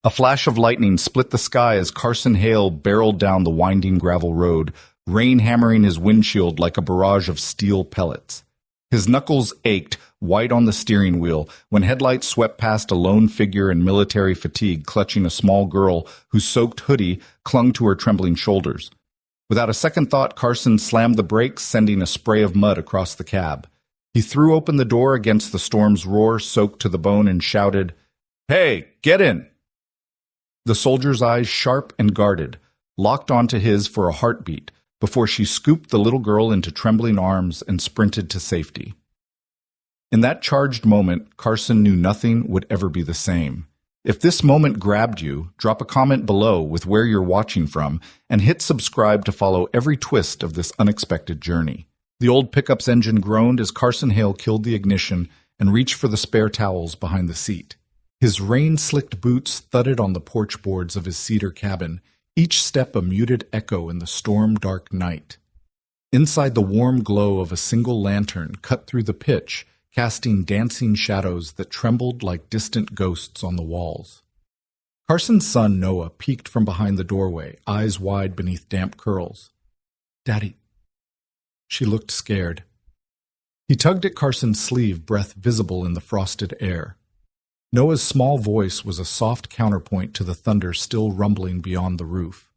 A flash of lightning split the sky as Carson Hale barreled down the winding gravel road, rain hammering his windshield like a barrage of steel pellets. His knuckles ached, white on the steering wheel, when headlights swept past a lone figure in military fatigue clutching a small girl whose soaked hoodie clung to her trembling shoulders. Without a second thought, Carson slammed the brakes, sending a spray of mud across the cab. He threw open the door against the storm's roar, soaked to the bone, and shouted, "Hey, get in!" The soldier's eyes, sharp and guarded, locked onto his for a heartbeat before she scooped the little girl into trembling arms and sprinted to safety. In that charged moment, Carson knew nothing would ever be the same. If this moment grabbed you, drop a comment below with where you're watching from and hit subscribe to follow every twist of this unexpected journey. The old pickup's engine groaned as Carson Hale killed the ignition and reached for the spare towels behind the seat. His rain-slicked boots thudded on the porch boards of his cedar cabin, each step a muted echo in the storm-dark night. Inside, the warm glow of a single lantern cut through the pitch, casting dancing shadows that trembled like distant ghosts on the walls. Carson's son, Noah, peeked from behind the doorway, eyes wide beneath damp curls. "Daddy." She looked scared. He tugged at Carson's sleeve, breath visible in the frosted air. Noah's small voice was a soft counterpoint to the thunder still rumbling beyond the roof.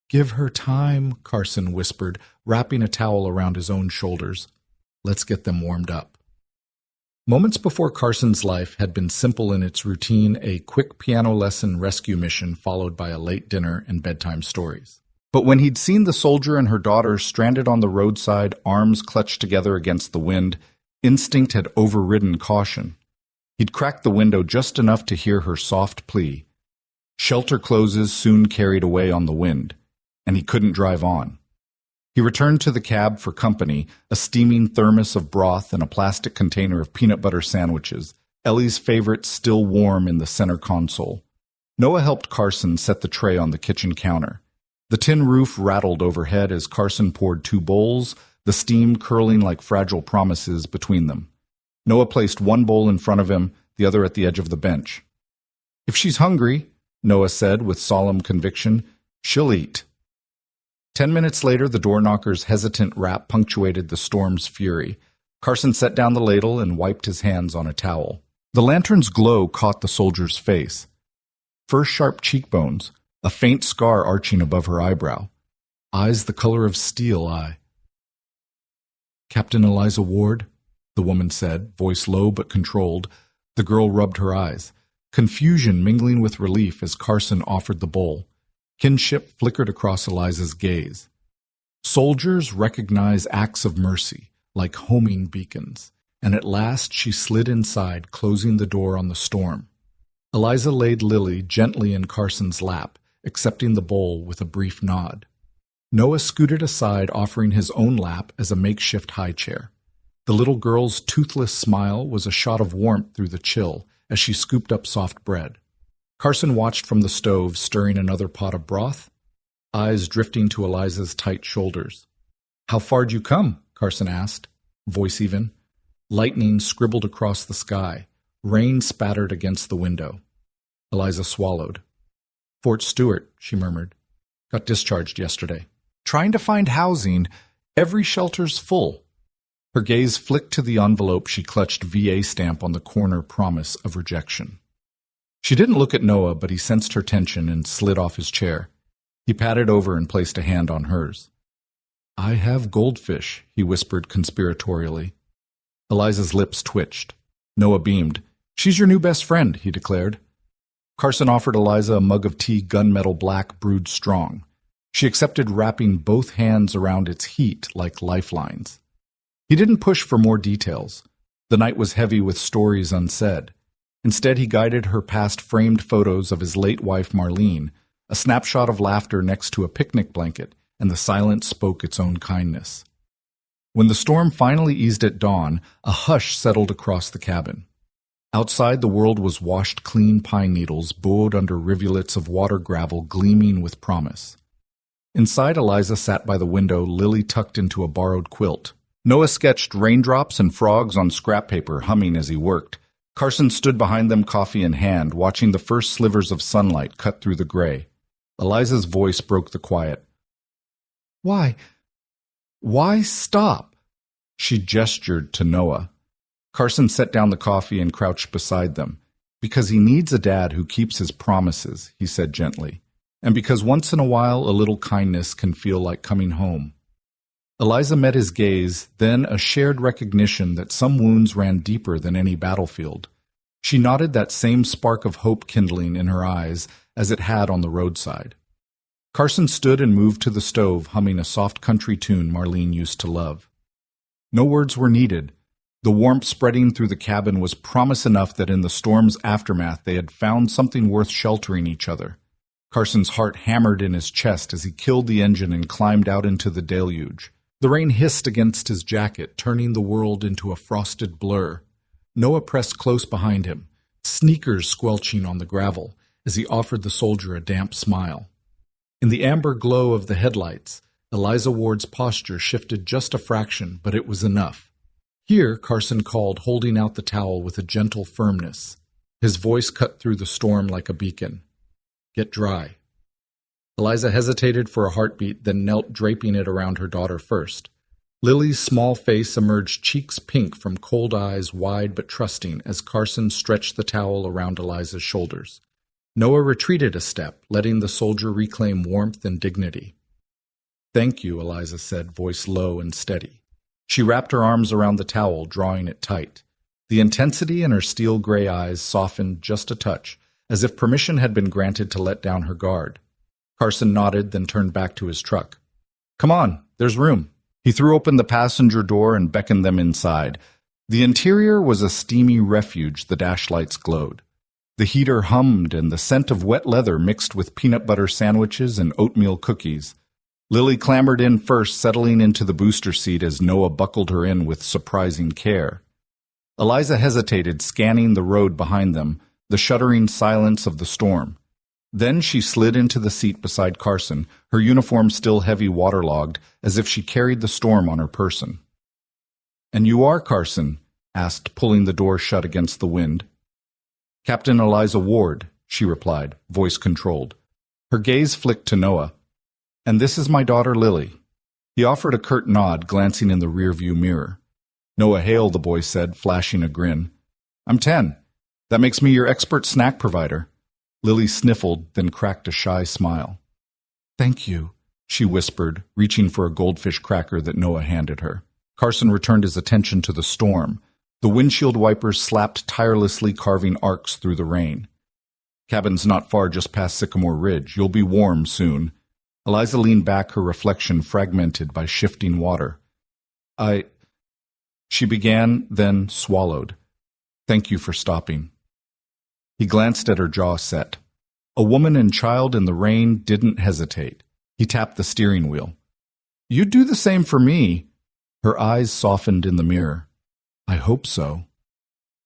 "Give her time," Carson whispered, wrapping a towel around his own shoulders. "Let's get them warmed up." Moments before, Carson's life had been simple in its routine, a quick piano lesson rescue mission followed by a late dinner and bedtime stories. But when he'd seen the soldier and her daughter stranded on the roadside, arms clutched together against the wind, instinct had overridden caution. He'd cracked the window just enough to hear her soft plea. Shelter closes soon carried away on the wind, and he couldn't drive on. He returned to the cab for company, a steaming thermos of broth and a plastic container of peanut butter sandwiches, Ellie's favorite still warm in the center console. Noah helped Carson set the tray on the kitchen counter. The tin roof rattled overhead as Carson poured 2 bowls, the steam curling like fragile promises between them. Noah placed one bowl in front of him, the other at the edge of the bench. "If she's hungry," Noah said with solemn conviction, "she'll eat." 10 minutes later, the door knocker's hesitant rap punctuated the storm's fury. Carson set down the ladle and wiped his hands on a towel. The lantern's glow caught the soldier's face. First sharp cheekbones, a faint scar arching above her eyebrow. Eyes the color of steel. "Captain Eliza Ward?" the woman said, voice low but controlled. The girl rubbed her eyes, confusion mingling with relief as Carson offered the bowl. Kinship flickered across Eliza's gaze. Soldiers recognize acts of mercy, like homing beacons, and at last she slid inside, closing the door on the storm. Eliza laid Lily gently in Carson's lap, accepting the bowl with a brief nod. Noah scooted aside, offering his own lap as a makeshift high chair. The little girl's toothless smile was a shot of warmth through the chill as she scooped up soft bread. Carson watched from the stove, stirring another pot of broth, eyes drifting to Eliza's tight shoulders. "How far'd you come?" Carson asked, voice even. Lightning scribbled across the sky. Rain spattered against the window. Eliza swallowed. "Fort Stewart," she murmured. "Got discharged yesterday. Trying to find housing. Every shelter's full." Her gaze flicked to the envelope she clutched, VA stamp on the corner, promise of rejection. She didn't look at Noah, but he sensed her tension and slid off his chair. He patted over and placed a hand on hers. "I have goldfish," he whispered conspiratorially. Eliza's lips twitched. Noah beamed. "She's your new best friend," he declared. Carson offered Eliza a mug of tea, gunmetal black, brewed strong. She accepted, wrapping both hands around its heat like lifelines. He didn't push for more details. The night was heavy with stories unsaid. Instead, he guided her past framed photos of his late wife Marlene, a snapshot of laughter next to a picnic blanket, and the silence spoke its own kindness. When the storm finally eased at dawn, a hush settled across the cabin. Outside, the world was washed clean pine needles, bowed under rivulets of water gravel gleaming with promise. Inside, Eliza sat by the window, Lily tucked into a borrowed quilt. Noah sketched raindrops and frogs on scrap paper, humming as he worked. Carson stood behind them, coffee in hand, watching the first slivers of sunlight cut through the gray. Eliza's voice broke the quiet. Why? Why stop? She gestured to Noah. Carson set down the coffee and crouched beside them. Because he needs a dad who keeps his promises, he said gently. And because once in a while a little kindness can feel like coming home. Eliza met his gaze, then a shared recognition that some wounds ran deeper than any battlefield. She nodded, that same spark of hope kindling in her eyes as it had on the roadside. Carson stood and moved to the stove, humming a soft country tune Marlene used to love. No words were needed. The warmth spreading through the cabin was promise enough that in the storm's aftermath they had found something worth sheltering each other. Carson's heart hammered in his chest as he killed the engine and climbed out into the deluge. The rain hissed against his jacket, turning the world into a frosted blur. Noah pressed close behind him, sneakers squelching on the gravel, as he offered the soldier a damp smile. In the amber glow of the headlights, Eliza Ward's posture shifted just a fraction, but it was enough. Here, Carson called, holding out the towel with a gentle firmness. His voice cut through the storm like a beacon. Get dry. Eliza hesitated for a heartbeat, then knelt, draping it around her daughter first. Lily's small face emerged, cheeks pink from cold eyes, wide but trusting, as Carson stretched the towel around Eliza's shoulders. Noah retreated a step, letting the soldier reclaim warmth and dignity. Thank you, Eliza said, voice low and steady. She wrapped her arms around the towel, drawing it tight. The intensity in her steel-gray eyes softened just a touch, as if permission had been granted to let down her guard. Carson nodded, then turned back to his truck. Come on, there's room. He threw open the passenger door and beckoned them inside. The interior was a steamy refuge, the dash lights glowed. The heater hummed, and the scent of wet leather mixed with peanut butter sandwiches and oatmeal cookies. Lily clambered in first, settling into the booster seat as Noah buckled her in with surprising care. Eliza hesitated, scanning the road behind them, the shuddering silence of the storm. Then she slid into the seat beside Carson, her uniform still heavy waterlogged, as if she carried the storm on her person. "And you are Carson?" asked, pulling the door shut against the wind. "Captain Eliza Ward," she replied, voice controlled. Her gaze flicked to Noah. "And this is my daughter Lily." He offered a curt nod, glancing in the rearview mirror. "Noah Hale," the boy said, flashing a grin. "I'm 10. That makes me your expert snack provider." Lily sniffled, then cracked a shy smile. "Thank you," she whispered, reaching for a goldfish cracker that Noah handed her. Carson returned his attention to the storm. The windshield wipers slapped tirelessly, carving arcs through the rain. "Cabin's not far, just past Sycamore Ridge. You'll be warm soon." Eliza leaned back, her reflection fragmented by shifting water. She began, then swallowed. "Thank you for stopping." He glanced at her, jaw set. A woman and child in the rain didn't hesitate. He tapped the steering wheel. "You'd do the same for me." Her eyes softened in the mirror. "I hope so."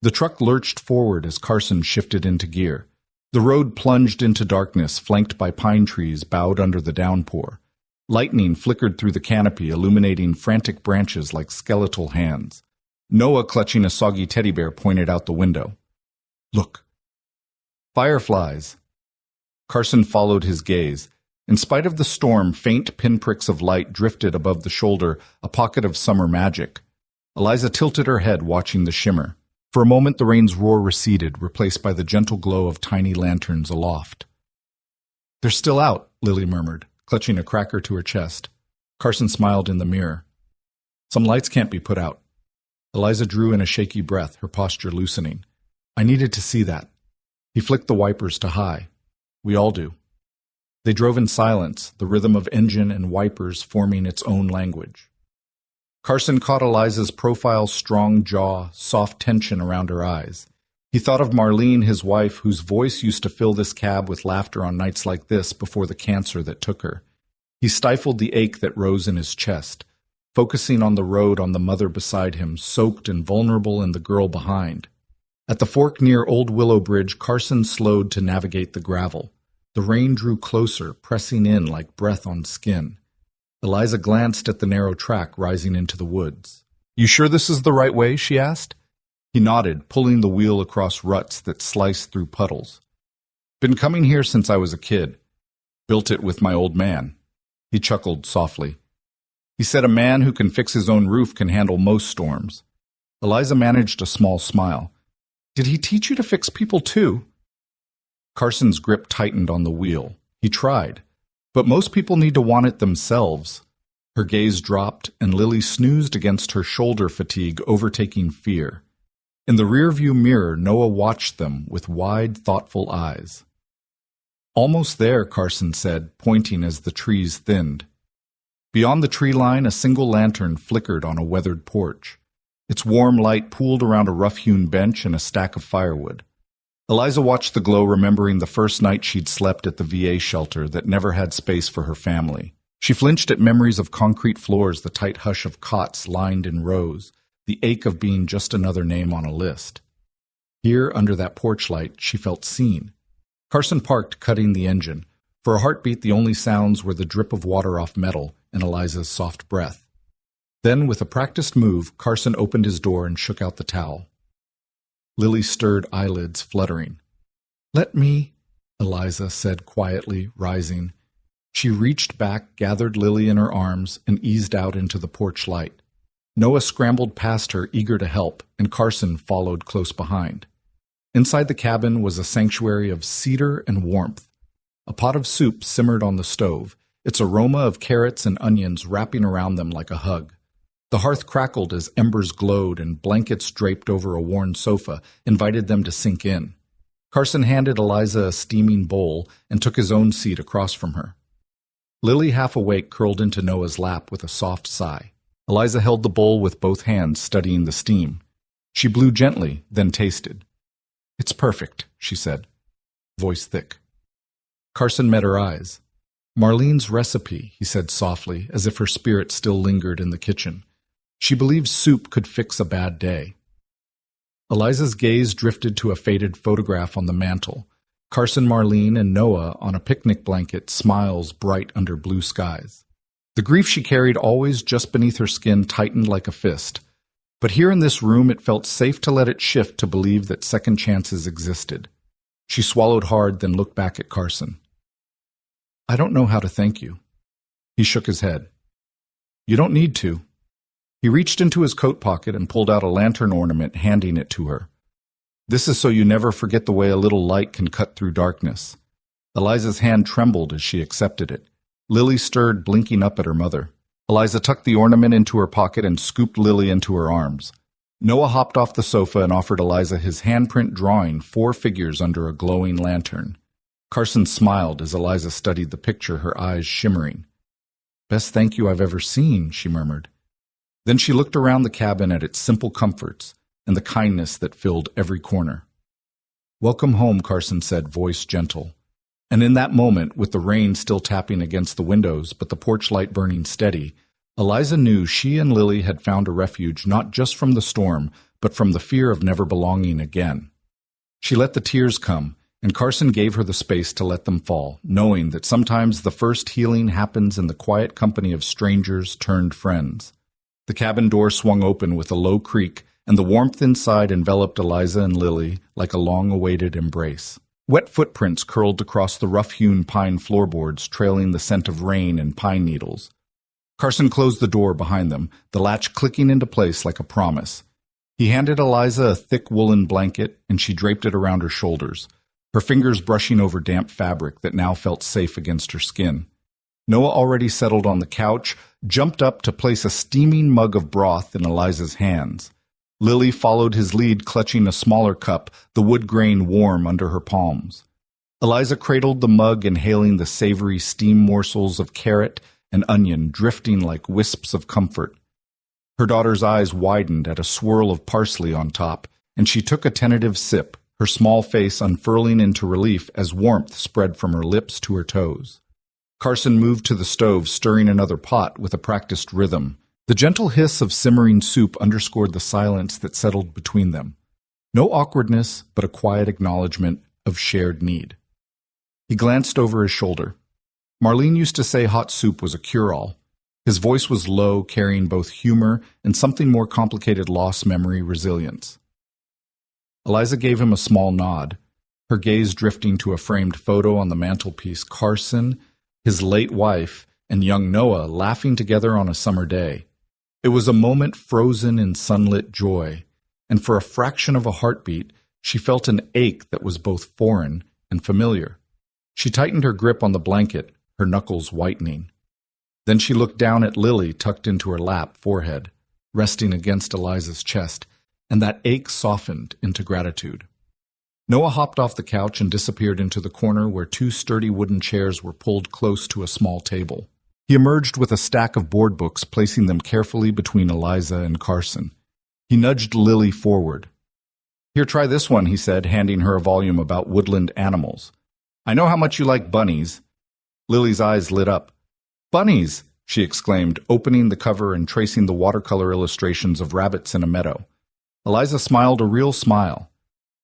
The truck lurched forward as Carson shifted into gear. The road plunged into darkness, flanked by pine trees bowed under the downpour. Lightning flickered through the canopy, illuminating frantic branches like skeletal hands. Noah, clutching a soggy teddy bear, pointed out the window. "Look." "Fireflies." Carson followed his gaze. In spite of the storm, faint pinpricks of light drifted above the shoulder, a pocket of summer magic. Eliza tilted her head, watching the shimmer. For a moment, the rain's roar receded, replaced by the gentle glow of tiny lanterns aloft. "They're still out," Lily murmured, clutching a cracker to her chest. Carson smiled in the mirror. "Some lights can't be put out." Eliza drew in a shaky breath, her posture loosening. "I needed to see that." He flicked the wipers to high. "We all do." They drove in silence, the rhythm of engine and wipers forming its own language. Carson caught Eliza's profile, strong jaw, soft tension around her eyes. He thought of Marlene, his wife, whose voice used to fill this cab with laughter on nights like this before the cancer that took her. He stifled the ache that rose in his chest, focusing on the road, on the mother beside him, soaked and vulnerable, and the girl behind. At the fork near Old Willow Bridge, Carson slowed to navigate the gravel. The rain drew closer, pressing in like breath on skin. Eliza glanced at the narrow track rising into the woods. "You sure this is the right way?" she asked. He nodded, pulling the wheel across ruts that sliced through puddles. Been coming here since I was a kid. Built it with my old man. He chuckled softly. He said a man who can fix his own roof can handle most storms. Eliza managed a small smile. Did he teach you to fix people too? Carson's grip tightened on the wheel. He tried. But most people need to want it themselves. Her gaze dropped, and Lily snoozed against her shoulder fatigue overtaking fear. In the rearview mirror, Noah watched them with wide, thoughtful eyes. Almost there, Carson said, pointing as the trees thinned. Beyond the tree line, a single lantern flickered on a weathered porch. Its warm light pooled around a rough-hewn bench and a stack of firewood. Eliza watched the glow, remembering the first night she'd slept at the VA shelter that never had space for her family. She flinched at memories of concrete floors, the tight hush of cots lined in rows, the ache of being just another name on a list. Here, under that porch light, she felt seen. Carson parked, cutting the engine. For a heartbeat, the only sounds were the drip of water off metal and Eliza's soft breath. Then, with a practiced move, Carson opened his door and shook out the towel. Lily stirred, eyelids fluttering. "Let me," Eliza said quietly, rising. She reached back, gathered Lily in her arms, and eased out into the porch light. Noah scrambled past her, eager to help, and Carson followed close behind. Inside the cabin was a sanctuary of cedar and warmth. A pot of soup simmered on the stove, its aroma of carrots and onions wrapping around them like a hug. The hearth crackled as embers glowed, and blankets draped over a worn sofa invited them to sink in. Carson handed Eliza a steaming bowl and took his own seat across from her. Lily, half awake, curled into Noah's lap with a soft sigh. Eliza held the bowl with both hands, studying the steam. She blew gently, then tasted. "It's perfect," she said, voice thick. Carson met her eyes. "Marlene's recipe," he said softly, as if her spirit still lingered in the kitchen. She believed soup could fix a bad day. Eliza's gaze drifted to a faded photograph on the mantel. Carson, Marlene, and Noah on a picnic blanket, smiles bright under blue skies. The grief she carried always just beneath her skin tightened like a fist. But here in this room it felt safe to let it shift to believe that second chances existed. She swallowed hard, then looked back at Carson. "I don't know how to thank you." He shook his head. "You don't need to." He reached into his coat pocket and pulled out a lantern ornament, handing it to her. "This is so you never forget the way a little light can cut through darkness." Eliza's hand trembled as she accepted it. Lily stirred, blinking up at her mother. Eliza tucked the ornament into her pocket and scooped Lily into her arms. Noah hopped off the sofa and offered Eliza his handprint drawing, 4 figures under a glowing lantern. Carson smiled as Eliza studied the picture, her eyes shimmering. "Best thank you I've ever seen," she murmured. Then she looked around the cabin at its simple comforts and the kindness that filled every corner. "Welcome home," Carson said, voice gentle. And in that moment, with the rain still tapping against the windows but the porch light burning steady, Eliza knew she and Lily had found a refuge not just from the storm, but from the fear of never belonging again. She let the tears come, and Carson gave her the space to let them fall, knowing that sometimes the first healing happens in the quiet company of strangers turned friends. The cabin door swung open with a low creak, and the warmth inside enveloped Eliza and Lily like a long-awaited embrace. Wet footprints curled across the rough-hewn pine floorboards, trailing the scent of rain and pine needles. Carson closed the door behind them, the latch clicking into place like a promise. He handed Eliza a thick woolen blanket, and she draped it around her shoulders, her fingers brushing over damp fabric that now felt safe against her skin. Noah, already settled on the couch, jumped up to place a steaming mug of broth in Eliza's hands. Lily followed his lead, clutching a smaller cup, the wood grain warm under her palms. Eliza cradled the mug, inhaling the savory steam morsels of carrot and onion drifting like wisps of comfort. Her daughter's eyes widened at a swirl of parsley on top, and she took a tentative sip, her small face unfurling into relief as warmth spread from her lips to her toes. Carson moved to the stove, stirring another pot with a practiced rhythm. The gentle hiss of simmering soup underscored the silence that settled between them. No awkwardness, but a quiet acknowledgement of shared need. He glanced over his shoulder. Marlene used to say hot soup was a cure-all. His voice was low, carrying both humor and something more complicated, loss memory resilience. Eliza gave him a small nod, her gaze drifting to a framed photo on the mantelpiece. Carson, his late wife, and young Noah laughing together on a summer day. It was a moment frozen in sunlit joy, and for a fraction of a heartbeat, she felt an ache that was both foreign and familiar. She tightened her grip on the blanket, her knuckles whitening. Then she looked down at Lily tucked into her lap, forehead, resting against Eliza's chest, and that ache softened into gratitude. Noah hopped off the couch and disappeared into the corner where two sturdy wooden chairs were pulled close to a small table. He emerged with a stack of board books, placing them carefully between Eliza and Carson. He nudged Lily forward. "Here, try this one," he said, handing her a volume about woodland animals. "I know how much you like bunnies." Lily's eyes lit up. "Bunnies!" she exclaimed, opening the cover and tracing the watercolor illustrations of rabbits in a meadow. Eliza smiled a real smile,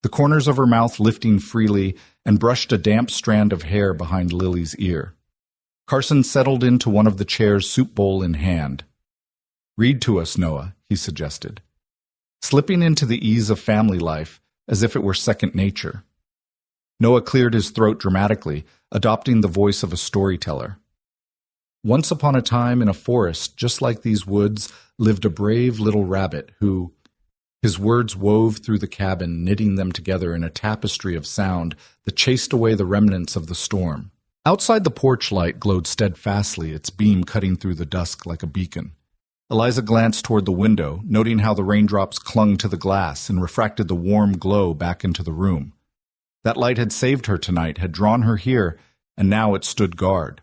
the corners of her mouth lifting freely, and brushed a damp strand of hair behind Lily's ear. Carson settled into one of the chairs, soup bowl in hand. "Read to us, Noah," he suggested, slipping into the ease of family life as if it were second nature. Noah cleared his throat dramatically, adopting the voice of a storyteller. "Once upon a time in a forest just like these woods lived a brave little rabbit who—" His words wove through the cabin, knitting them together in a tapestry of sound that chased away the remnants of the storm. Outside, the porch light glowed steadfastly, its beam cutting through the dusk like a beacon. Eliza glanced toward the window, noting how the raindrops clung to the glass and refracted the warm glow back into the room. That light had saved her tonight, had drawn her here, and now it stood guard.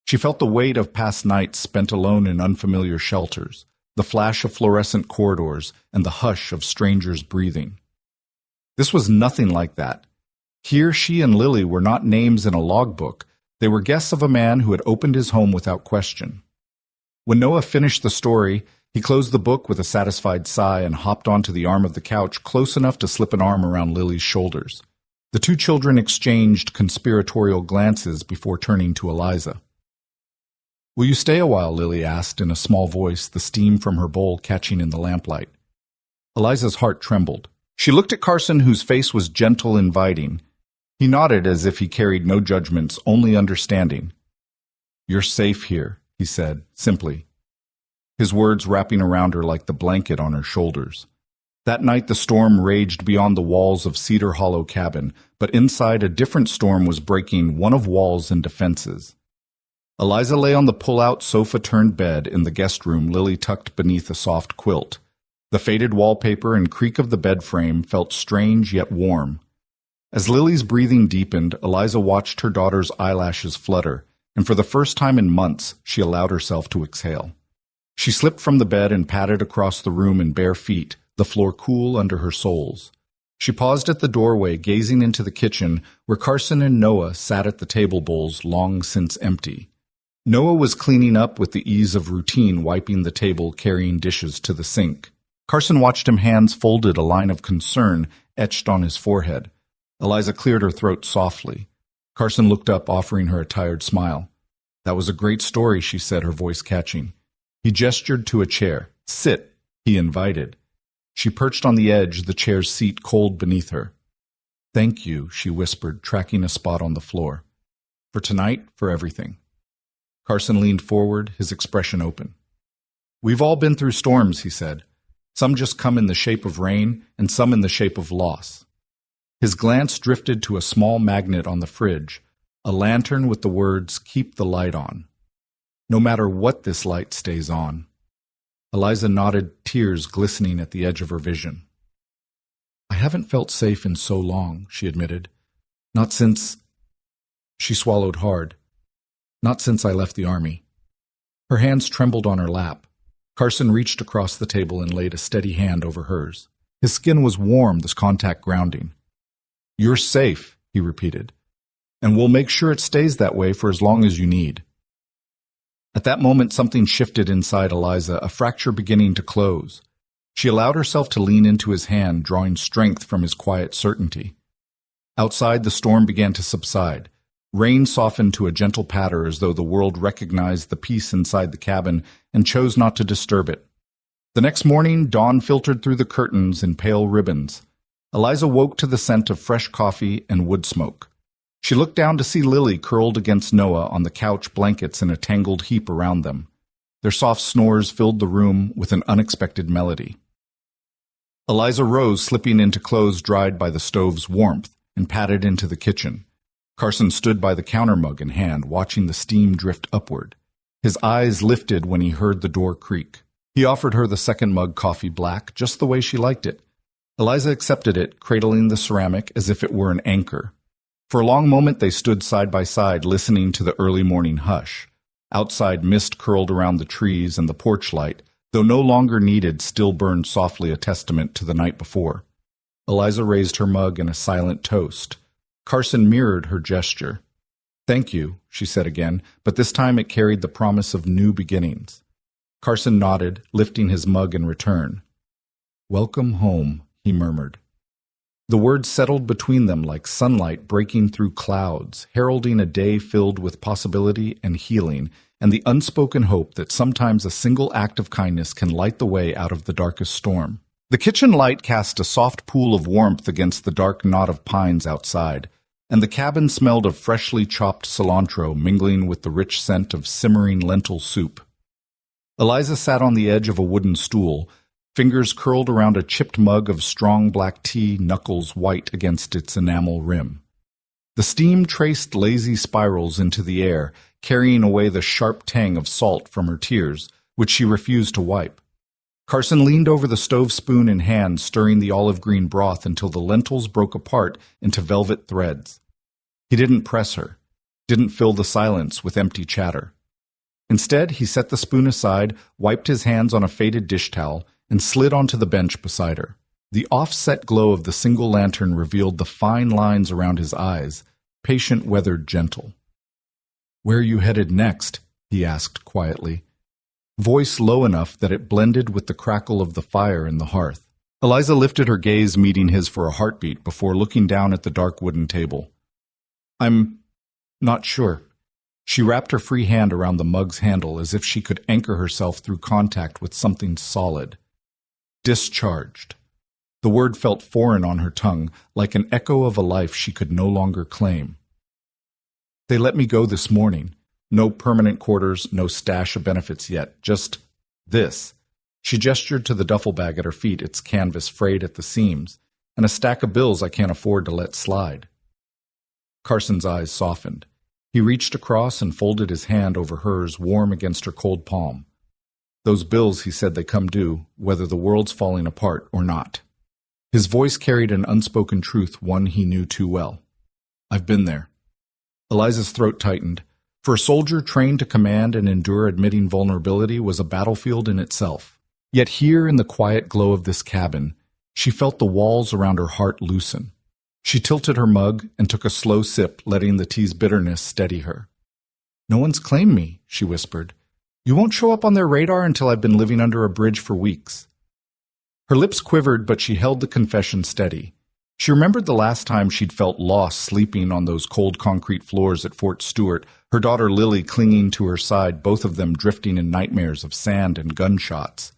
She felt the weight of past nights spent alone in unfamiliar shelters, the flash of fluorescent corridors, and the hush of strangers breathing. This was nothing like that. Here she and Lily were not names in a logbook. They were guests of a man who had opened his home without question. When Noah finished the story, he closed the book with a satisfied sigh and hopped onto the arm of the couch, close enough to slip an arm around Lily's shoulders. The two children exchanged conspiratorial glances before turning to Eliza. "Will you stay a while?" Lily asked in a small voice, the steam from her bowl catching in the lamplight. Eliza's heart trembled. She looked at Carson, whose face was gentle, inviting. He nodded as if he carried no judgments, only understanding. "You're safe here," he said, simply, his words wrapping around her like the blanket on her shoulders. That night the storm raged beyond the walls of Cedar Hollow cabin, but inside a different storm was breaking, one of walls and defenses. Eliza lay on the pull-out sofa-turned bed in the guest room, Lily tucked beneath a soft quilt. The faded wallpaper and creak of the bed frame felt strange yet warm. As Lily's breathing deepened, Eliza watched her daughter's eyelashes flutter, and for the first time in months, she allowed herself to exhale. She slipped from the bed and padded across the room in bare feet, the floor cool under her soles. She paused at the doorway, gazing into the kitchen, where Carson and Noah sat at the table bowls long since empty. Noah was cleaning up with the ease of routine, wiping the table, carrying dishes to the sink. Carson watched him, hands folded, a line of concern etched on his forehead. Eliza cleared her throat softly. Carson looked up, offering her a tired smile. "That was a great story," she said, her voice catching. He gestured to a chair. "Sit," he invited. She perched on the edge, the chair's seat cold beneath her. "Thank you," she whispered, tracking a spot on the floor. "For tonight, for everything." Carson leaned forward, his expression open. "We've all been through storms," he said. "Some just come in the shape of rain, and some in the shape of loss." His glance drifted to a small magnet on the fridge, a lantern with the words, "Keep the light on." "No matter what, this light stays on." Eliza nodded, tears glistening at the edge of her vision. "I haven't felt safe in so long," she admitted. "Not since—" She swallowed hard. "Not since I left the army." Her hands trembled on her lap. Carson reached across the table and laid a steady hand over hers. His skin was warm, this contact grounding. "You're safe," he repeated, "and we'll make sure it stays that way for as long as you need." At that moment, something shifted inside Eliza, a fracture beginning to close. She allowed herself to lean into his hand, drawing strength from his quiet certainty. Outside, the storm began to subside. Rain softened to a gentle patter as though the world recognized the peace inside the cabin and chose not to disturb it. The next morning, dawn filtered through the curtains in pale ribbons. Eliza woke to the scent of fresh coffee and wood smoke. She looked down to see Lily curled against Noah on the couch, blankets in a tangled heap around them. Their soft snores filled the room with an unexpected melody. Eliza rose, slipping into clothes dried by the stove's warmth, and padded into the kitchen. Carson stood by the counter mug in hand, watching the steam drift upward. His eyes lifted when he heard the door creak. He offered her the second mug, coffee black, just the way she liked it. Eliza accepted it, cradling the ceramic as if it were an anchor. For a long moment they stood side by side, listening to the early morning hush. Outside, mist curled around the trees, and the porch light, though no longer needed, still burned softly, a testament to the night before. Eliza raised her mug in a silent toast. Carson mirrored her gesture. "Thank you," she said again, but this time it carried the promise of new beginnings. Carson nodded, lifting his mug in return. "Welcome home," he murmured. The words settled between them like sunlight breaking through clouds, heralding a day filled with possibility and healing, and the unspoken hope that sometimes a single act of kindness can light the way out of the darkest storm. The kitchen light cast a soft pool of warmth against the dark knot of pines outside, and the cabin smelled of freshly chopped cilantro mingling with the rich scent of simmering lentil soup. Eliza sat on the edge of a wooden stool, fingers curled around a chipped mug of strong black tea, knuckles white against its enamel rim. The steam traced lazy spirals into the air, carrying away the sharp tang of salt from her tears, which she refused to wipe. Carson leaned over the stove, spoon in hand, stirring the olive-green broth until the lentils broke apart into velvet threads. He didn't press her, didn't fill the silence with empty chatter. Instead, he set the spoon aside, wiped his hands on a faded dish towel, and slid onto the bench beside her. The offset glow of the single lantern revealed the fine lines around his eyes, patient, weathered, gentle. "Where are you headed next?" he asked quietly, voice low enough that it blended with the crackle of the fire in the hearth. Eliza lifted her gaze, meeting his for a heartbeat, before looking down at the dark wooden table. "I'm not sure." She wrapped her free hand around the mug's handle as if she could anchor herself through contact with something solid. Discharged. The word felt foreign on her tongue, like an echo of a life she could no longer claim. "They let me go this morning. No permanent quarters, no stash of benefits yet, just this." She gestured to the duffel bag at her feet, its canvas frayed at the seams, and a stack of bills I can't afford to let slide. Carson's eyes softened. He reached across and folded his hand over hers, warm against her cold palm. "Those bills," he said, "they come due, whether the world's falling apart or not." His voice carried an unspoken truth, one he knew too well. "I've been there." Eliza's throat tightened. For a soldier trained to command and endure, admitting vulnerability was a battlefield in itself. Yet here, in the quiet glow of this cabin, she felt the walls around her heart loosen. She tilted her mug and took a slow sip, letting the tea's bitterness steady her. "No one's claimed me," she whispered. "You won't show up on their radar until I've been living under a bridge for weeks." Her lips quivered, but she held the confession steady. She remembered the last time she'd felt lost sleeping on those cold concrete floors at Fort Stewart, her daughter Lily clinging to her side, both of them drifting in nightmares of sand and gunshots.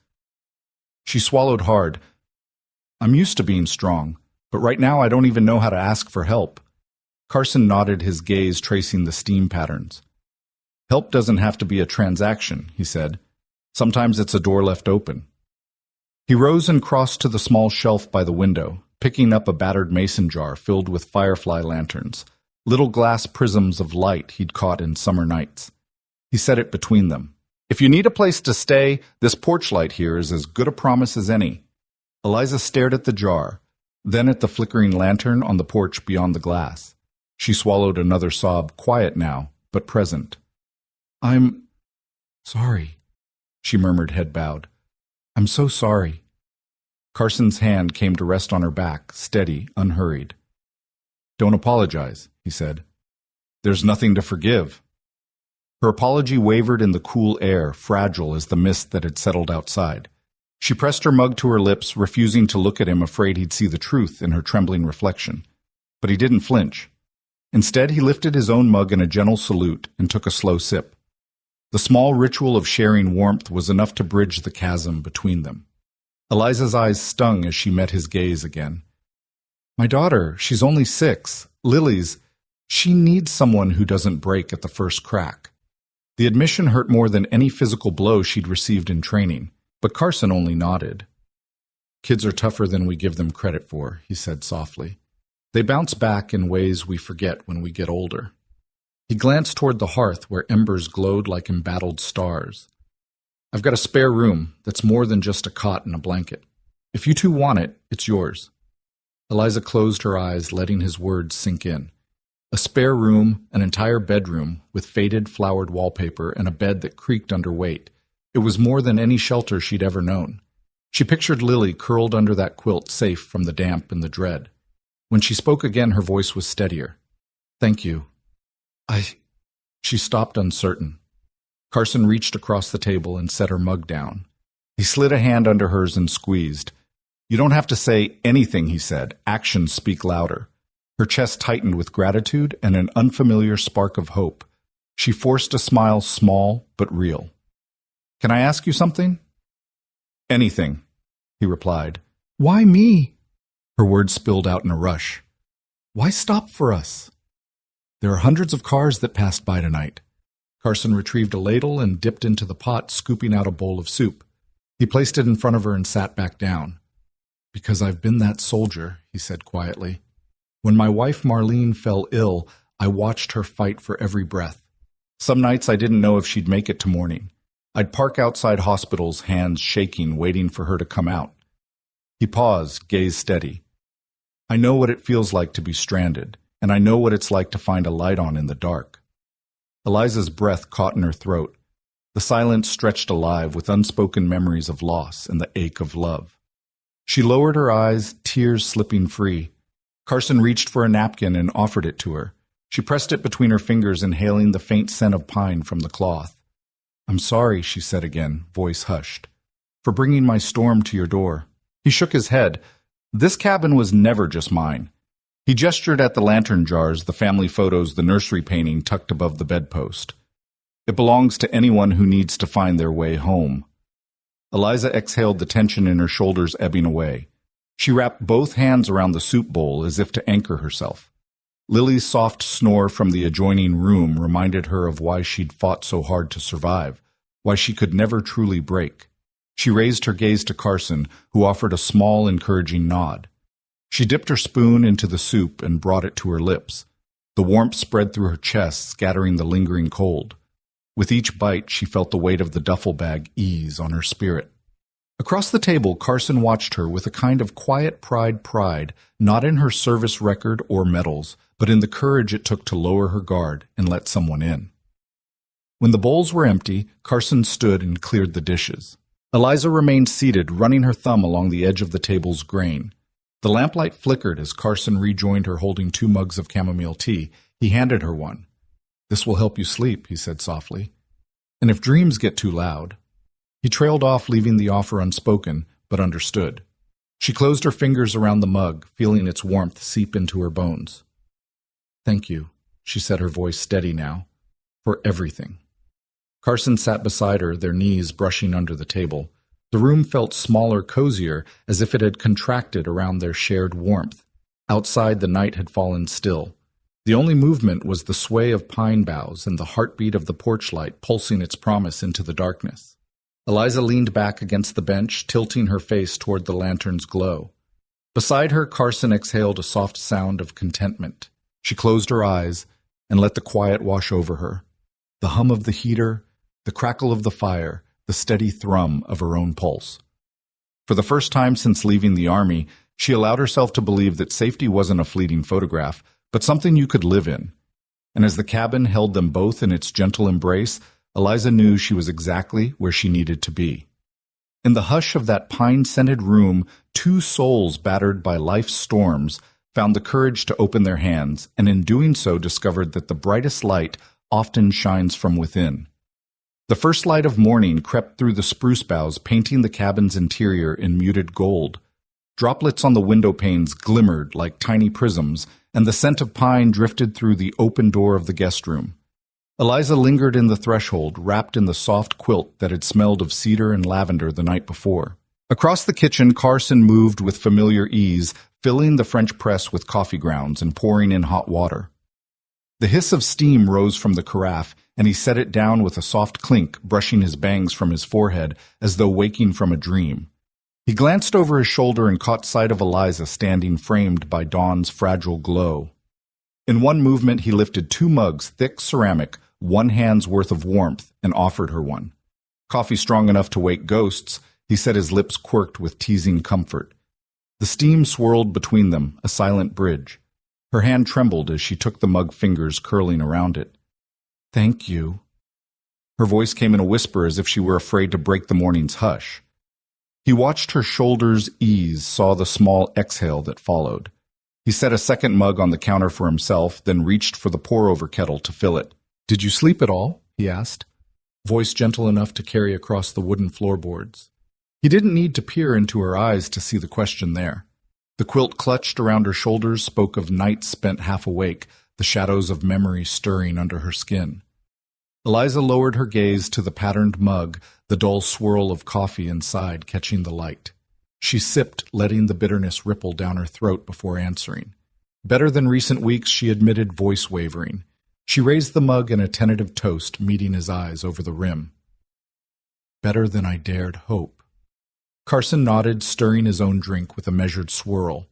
She swallowed hard. "I'm used to being strong, but right now I don't even know how to ask for help." Carson nodded, his gaze tracing the steam patterns. "Help doesn't have to be a transaction," he said. "Sometimes it's a door left open." He rose and crossed to the small shelf by the window, picking up a battered mason jar filled with firefly lanterns, little glass prisms of light he'd caught in summer nights. He set it between them. "If you need a place to stay, this porch light here is as good a promise as any." Eliza stared at the jar, then at the flickering lantern on the porch beyond the glass. She swallowed another sob, quiet now, but present. "I'm sorry," she murmured, head bowed. "I'm so sorry." Carson's hand came to rest on her back, steady, unhurried. "Don't apologize," he said. "There's nothing to forgive." Her apology wavered in the cool air, fragile as the mist that had settled outside. She pressed her mug to her lips, refusing to look at him, afraid he'd see the truth in her trembling reflection. But he didn't flinch. Instead, he lifted his own mug in a gentle salute and took a slow sip. The small ritual of sharing warmth was enough to bridge the chasm between them. Eliza's eyes stung as she met his gaze again. My daughter, she's only 6. Lily's. She needs someone who doesn't break at the first crack. The admission hurt more than any physical blow she'd received in training, but Carson only nodded. Kids are tougher than we give them credit for, he said softly. They bounce back in ways we forget when we get older. He glanced toward the hearth where embers glowed like embattled stars. I've got a spare room that's more than just a cot and a blanket. If you two want it, it's yours. Eliza closed her eyes, letting his words sink in. A spare room, an entire bedroom, with faded, flowered wallpaper and a bed that creaked under weight. It was more than any shelter she'd ever known. She pictured Lily curled under that quilt, safe from the damp and the dread. When she spoke again, her voice was steadier. Thank you. She stopped, uncertain. Carson reached across the table and set her mug down. He slid a hand under hers and squeezed. You don't have to say anything, he said. Actions speak louder. Her chest tightened with gratitude and an unfamiliar spark of hope. She forced a smile, small but real. Can I ask you something? Anything, he replied. Why me? Her words spilled out in a rush. Why stop for us? There are hundreds of cars that passed by tonight. Carson retrieved a ladle and dipped into the pot, scooping out a bowl of soup. He placed it in front of her and sat back down. Because I've been that soldier, he said quietly. When my wife Marlene fell ill, I watched her fight for every breath. Some nights I didn't know if she'd make it to morning. I'd park outside hospitals, hands shaking, waiting for her to come out. He paused, gaze steady. I know what it feels like to be stranded, and I know what it's like to find a light on in the dark. Eliza's breath caught in her throat. The silence stretched alive with unspoken memories of loss and the ache of love. She lowered her eyes, tears slipping free. Carson reached for a napkin and offered it to her. She pressed it between her fingers, inhaling the faint scent of pine from the cloth. I'm sorry, she said again, voice hushed, for bringing my storm to your door. He shook his head. This cabin was never just mine. He gestured at the lantern jars, the family photos, the nursery painting tucked above the bedpost. It belongs to anyone who needs to find their way home. Eliza exhaled, the tension in her shoulders ebbing away. She wrapped both hands around the soup bowl as if to anchor herself. Lily's soft snore from the adjoining room reminded her of why she'd fought so hard to survive, why she could never truly break. She raised her gaze to Carson, who offered a small, encouraging nod. She dipped her spoon into the soup and brought it to her lips. The warmth spread through her chest, scattering the lingering cold. With each bite, she felt the weight of the duffel bag ease on her spirit. Across the table, Carson watched her with a kind of quiet pride, not in her service record or medals, but in the courage it took to lower her guard and let someone in. When the bowls were empty, Carson stood and cleared the dishes. Eliza remained seated, running her thumb along the edge of the table's grain. The lamplight flickered as Carson rejoined her holding 2 mugs of chamomile tea. He handed her one. This will help you sleep, he said softly. And if dreams get too loud. He trailed off, leaving the offer unspoken, but understood. She closed her fingers around the mug, feeling its warmth seep into her bones. Thank you, she said, her voice steady now, for everything. Carson sat beside her, their knees brushing under the table. The room felt smaller, cozier, as if it had contracted around their shared warmth. Outside, the night had fallen still. The only movement was the sway of pine boughs and the heartbeat of the porch light pulsing its promise into the darkness. Eliza leaned back against the bench, tilting her face toward the lantern's glow. Beside her, Carson exhaled a soft sound of contentment. She closed her eyes and let the quiet wash over her. The hum of the heater, the crackle of the fire, the steady thrum of her own pulse. For the first time since leaving the army, she allowed herself to believe that safety wasn't a fleeting photograph, but something you could live in. And as the cabin held them both in its gentle embrace, Eliza knew she was exactly where she needed to be. In the hush of that pine-scented room, 2 souls battered by life's storms found the courage to open their hands, and in doing so discovered that the brightest light often shines from within. The first light of morning crept through the spruce boughs, painting the cabin's interior in muted gold. Droplets on the window panes glimmered like tiny prisms, and the scent of pine drifted through the open door of the guest room. Eliza lingered in the threshold, wrapped in the soft quilt that had smelled of cedar and lavender the night before. Across the kitchen, Carson moved with familiar ease, filling the French press with coffee grounds and pouring in hot water. The hiss of steam rose from the carafe, and he set it down with a soft clink, brushing his bangs from his forehead as though waking from a dream. He glanced over his shoulder and caught sight of Eliza standing framed by dawn's fragile glow. In one movement he lifted 2 mugs, thick ceramic, 1 hand's worth of warmth, and offered her one. Coffee strong enough to wake ghosts, he said, his lips quirked with teasing comfort. The steam swirled between them, a silent bridge. Her hand trembled as she took the mug, fingers curling around it. "Thank you." Her voice came in a whisper as if she were afraid to break the morning's hush. He watched her shoulders ease, saw the small exhale that followed. He set a second mug on the counter for himself, then reached for the pour-over kettle to fill it. "Did you sleep at all?" he asked, voice gentle enough to carry across the wooden floorboards. He didn't need to peer into her eyes to see the question there. The quilt clutched around her shoulders spoke of nights spent half awake, the shadows of memory stirring under her skin. Eliza lowered her gaze to the patterned mug, the dull swirl of coffee inside catching the light. She sipped, letting the bitterness ripple down her throat before answering. Better than recent weeks, she admitted, voice wavering. She raised the mug in a tentative toast, meeting his eyes over the rim. "Better than I dared hope." Carson nodded, stirring his own drink with a measured swirl.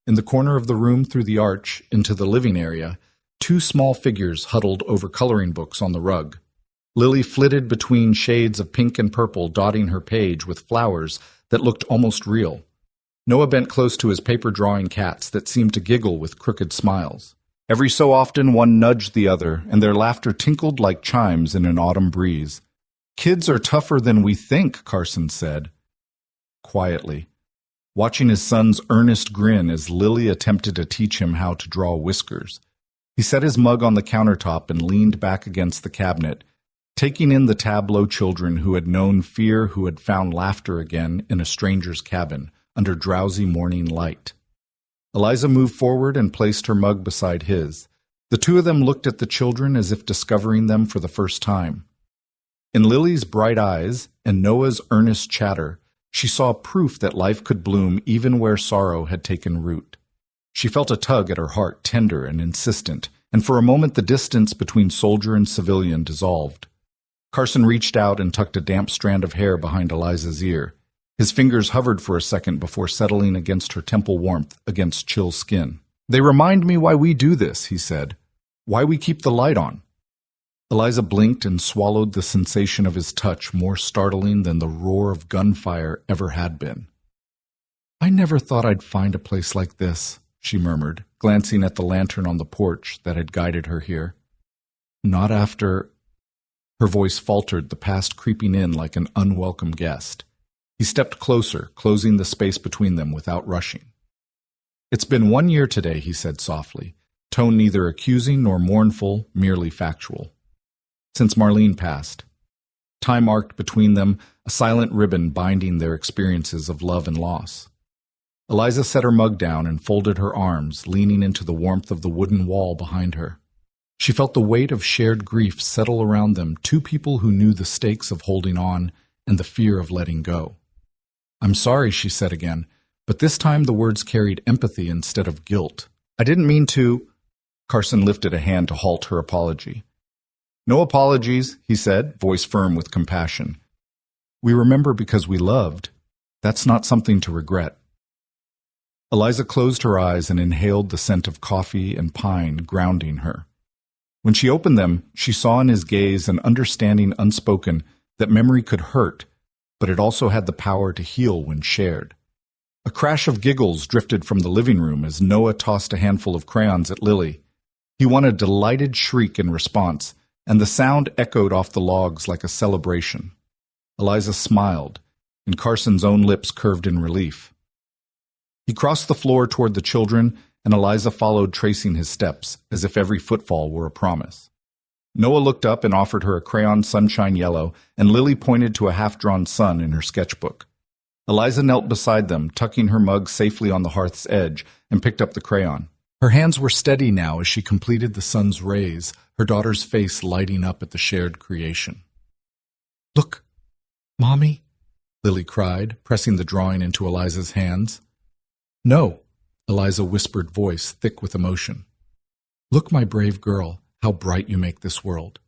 In the corner of the room through the arch, into the living area, 2 small figures huddled over coloring books on the rug. Lily flitted between shades of pink and purple, dotting her page with flowers that looked almost real. Noah bent close to his paper-drawing cats that seemed to giggle with crooked smiles. Every so often one nudged the other, and their laughter tinkled like chimes in an autumn breeze. "Kids are tougher than we think," Carson said, quietly, watching his son's earnest grin as Lily attempted to teach him how to draw whiskers. He set his mug on the countertop and leaned back against the cabinet, taking in the tableau children who had known fear, who had found laughter again in a stranger's cabin under drowsy morning light. Eliza moved forward and placed her mug beside his. The 2 of them looked at the children as if discovering them for the first time. In Lily's bright eyes and Noah's earnest chatter, she saw proof that life could bloom even where sorrow had taken root. She felt a tug at her heart, tender and insistent, and for a moment the distance between soldier and civilian dissolved. Carson reached out and tucked a damp strand of hair behind Eliza's ear. His fingers hovered for a second before settling against her temple warmth, against chill skin. "They remind me why we do this," he said. "Why we keep the light on." Eliza blinked and swallowed the sensation of his touch, more startling than the roar of gunfire ever had been. "I never thought I'd find a place like this," she murmured, glancing at the lantern on the porch that had guided her here. "Not after—" Her voice faltered, the past creeping in like an unwelcome guest. He stepped closer, closing the space between them without rushing. "It's been 1 year today," he said softly, tone neither accusing nor mournful, merely factual. "Since Marlene passed." Time arced between them, a silent ribbon binding their experiences of love and loss. Eliza set her mug down and folded her arms, leaning into the warmth of the wooden wall behind her. She felt the weight of shared grief settle around them, 2 people who knew the stakes of holding on and the fear of letting go. "I'm sorry," she said again, but this time the words carried empathy instead of guilt. "I didn't mean to—" Carson lifted a hand to halt her apology. "No apologies," he said, voice firm with compassion. "We remember because we loved. That's not something to regret." Eliza closed her eyes and inhaled the scent of coffee and pine, grounding her. When she opened them, she saw in his gaze an understanding unspoken that memory could hurt, but it also had the power to heal when shared. A crash of giggles drifted from the living room as Noah tossed a handful of crayons at Lily. He won a delighted shriek in response, and the sound echoed off the logs like a celebration. Eliza smiled, and Carson's own lips curved in relief. He crossed the floor toward the children, and Eliza followed, tracing his steps, as if every footfall were a promise. Noah looked up and offered her a crayon sunshine yellow, and Lily pointed to a half-drawn sun in her sketchbook. Eliza knelt beside them, tucking her mug safely on the hearth's edge, and picked up the crayon. Her hands were steady now as she completed the sun's rays, her daughter's face lighting up at the shared creation. "Look, Mommy," Lily cried, pressing the drawing into Eliza's hands. "No," Eliza whispered, voice thick with emotion. Look, my brave girl, how bright you make this world.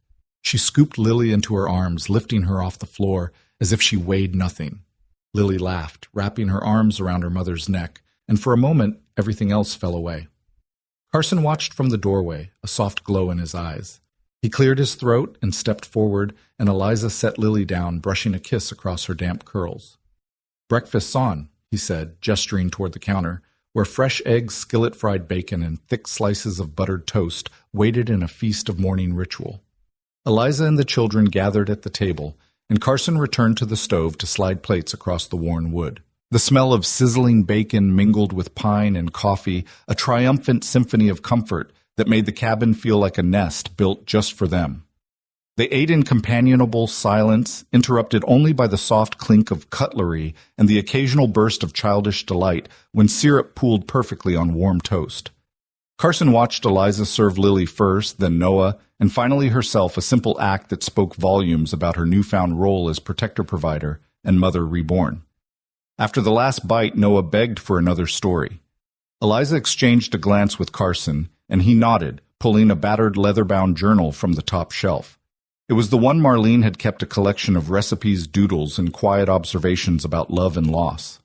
She scooped Lily into her arms, lifting her off the floor as if she weighed nothing. Lily laughed, wrapping her arms around her mother's neck, and for a moment everything else fell away. Carson watched from the doorway, a soft glow in his eyes. He cleared his throat and stepped forward, and Eliza set Lily down, brushing a kiss across her damp curls. Breakfast's on, he said, gesturing toward the counter, where fresh eggs, skillet-fried bacon, and thick slices of buttered toast waited in a feast of morning ritual. Eliza and the children gathered at the table, and Carson returned to the stove to slide plates across the worn wood. The smell of sizzling bacon mingled with pine and coffee, a triumphant symphony of comfort that made the cabin feel like a nest built just for them. They ate in companionable silence, interrupted only by the soft clink of cutlery and the occasional burst of childish delight when syrup pooled perfectly on warm toast. Carson watched Eliza serve Lily first, then Noah, and finally herself, a simple act that spoke volumes about her newfound role as protector-provider and mother reborn. After the last bite, Noah begged for another story. Eliza exchanged a glance with Carson, and he nodded, pulling a battered leather-bound journal from the top shelf. It was the one Marlene had kept a collection of recipes, doodles, and quiet observations about love and loss.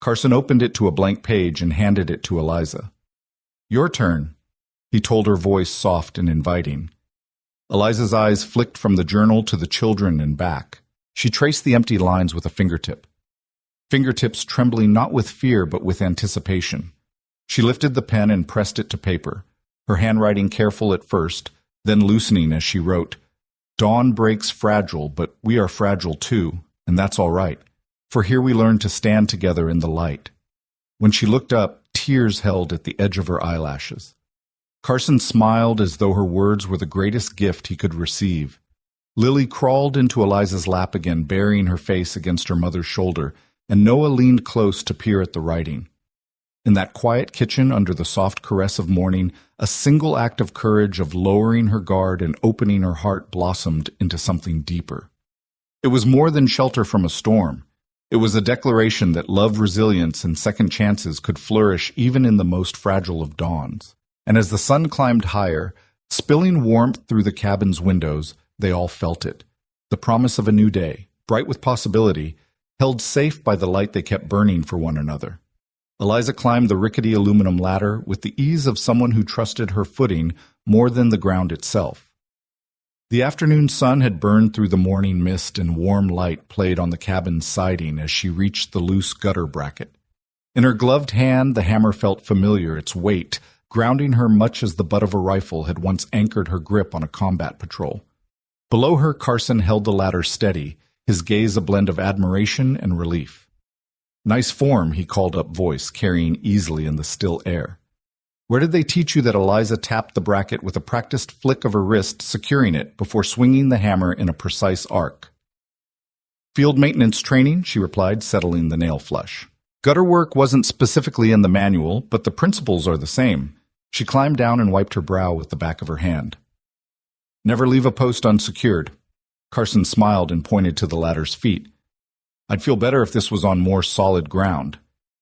Carson opened it to a blank page and handed it to Eliza. Your turn, he told her, voice soft and inviting. Eliza's eyes flicked from the journal to the children and back. She traced the empty lines with a fingertips trembling not with fear but with anticipation. She lifted the pen and pressed it to paper, her handwriting careful at first, then loosening as she wrote, Dawn breaks fragile, but we are fragile too, and that's all right, for here we learn to stand together in the light. When she looked up, tears held at the edge of her eyelashes. Carson smiled as though her words were the greatest gift he could receive. Lily crawled into Eliza's lap again, burying her face against her mother's shoulder, and Noah leaned close to peer at the writing. In that quiet kitchen under the soft caress of morning, a single act of courage of lowering her guard and opening her heart blossomed into something deeper. It was more than shelter from a storm. It was a declaration that love, resilience, and second chances could flourish even in the most fragile of dawns. And as the sun climbed higher, spilling warmth through the cabin's windows, they all felt it. The promise of a new day, bright with possibility, held safe by the light they kept burning for one another. Eliza climbed the rickety aluminum ladder with the ease of someone who trusted her footing more than the ground itself. The afternoon sun had burned through the morning mist, and warm light played on the cabin's siding as she reached the loose gutter bracket. In her gloved hand, the hammer felt familiar, its weight grounding her much as the butt of a rifle had once anchored her grip on a combat patrol. Below her, Carson held the ladder steady, his gaze a blend of admiration and relief. Nice form, he called up, voice carrying easily in the still air. Where did they teach you that Eliza tapped the bracket with a practiced flick of her wrist, securing it before swinging the hammer in a precise arc? Field maintenance training, she replied, settling the nail flush. Gutter work wasn't specifically in the manual, but the principles are the same. She climbed down and wiped her brow with the back of her hand. Never leave a post unsecured. Carson smiled and pointed to the ladder's feet. I'd feel better if this was on more solid ground.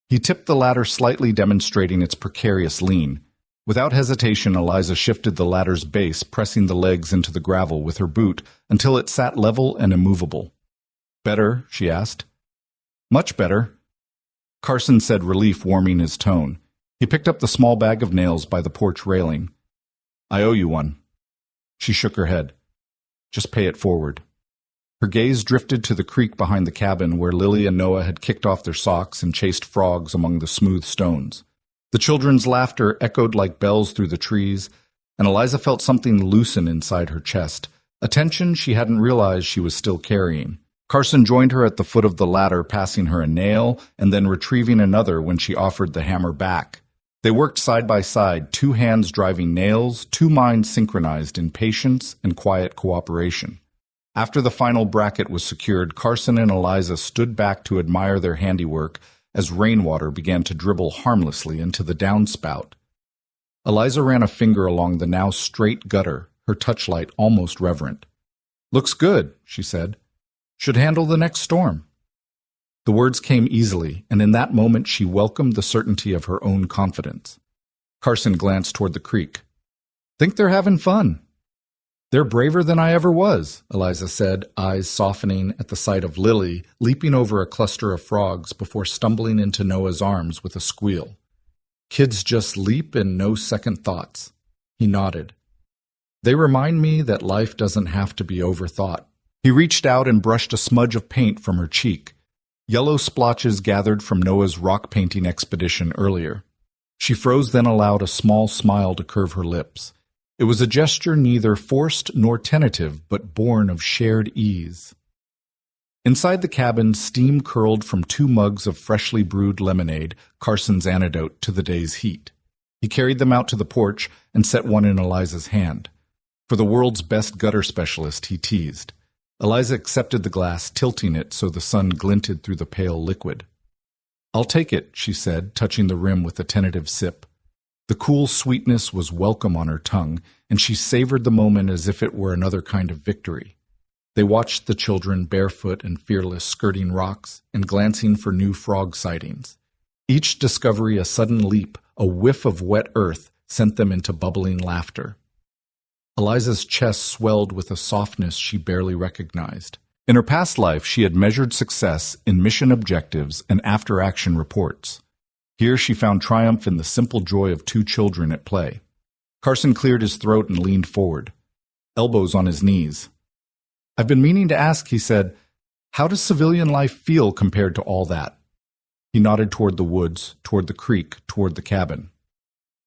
He tipped the ladder slightly, demonstrating its precarious lean. Without hesitation, Eliza shifted the ladder's base, pressing the legs into the gravel with her boot until it sat level and immovable. Better? She asked. Much better. Carson said, relief warming his tone. He picked up the small bag of nails by the porch railing. I owe you one. She shook her head. Just pay it forward. Her gaze drifted to the creek behind the cabin where Lily and Noah had kicked off their socks and chased frogs among the smooth stones. The children's laughter echoed like bells through the trees, and Eliza felt something loosen inside her chest, a tension she hadn't realized she was still carrying. Carson joined her at the foot of the ladder, passing her a nail and then retrieving another when she offered the hammer back. They worked side by side, two hands driving nails, two minds synchronized in patience and quiet cooperation. After the final bracket was secured, Carson and Eliza stood back to admire their handiwork as rainwater began to dribble harmlessly into the downspout. Eliza ran a finger along the now straight gutter, her touchlight almost reverent. Looks good, she said. Should handle the next storm. The words came easily, and in that moment she welcomed the certainty of her own confidence. Carson glanced toward the creek. "Think they're having fun." "They're braver than I ever was," Eliza said, eyes softening at the sight of Lily leaping over a cluster of frogs before stumbling into Noah's arms with a squeal. "Kids just leap in no second thoughts." He nodded. "They remind me that life doesn't have to be overthought." He reached out and brushed a smudge of paint from her cheek. Yellow splotches gathered from Noah's rock painting expedition earlier. She froze, then allowed a small smile to curve her lips. It was a gesture neither forced nor tentative, but born of shared ease. Inside the cabin, steam curled from 2 mugs of freshly brewed lemonade, Carson's antidote to the day's heat. He carried them out to the porch and set one in Eliza's hand. For the world's best gutter specialist, he teased. Eliza accepted the glass, tilting it so the sun glinted through the pale liquid. "I'll take it," she said, touching the rim with a tentative sip. The cool sweetness was welcome on her tongue, and she savored the moment as if it were another kind of victory. They watched the children, barefoot and fearless, skirting rocks and glancing for new frog sightings. Each discovery a sudden leap, a whiff of wet earth, sent them into bubbling laughter. Eliza's chest swelled with a softness she barely recognized. In her past life, she had measured success in mission objectives and after-action reports. Here she found triumph in the simple joy of 2 children at play. Carson cleared his throat and leaned forward, elbows on his knees. "I've been meaning to ask," he said, "how does civilian life feel compared to all that?" He nodded toward the woods, toward the creek, toward the cabin.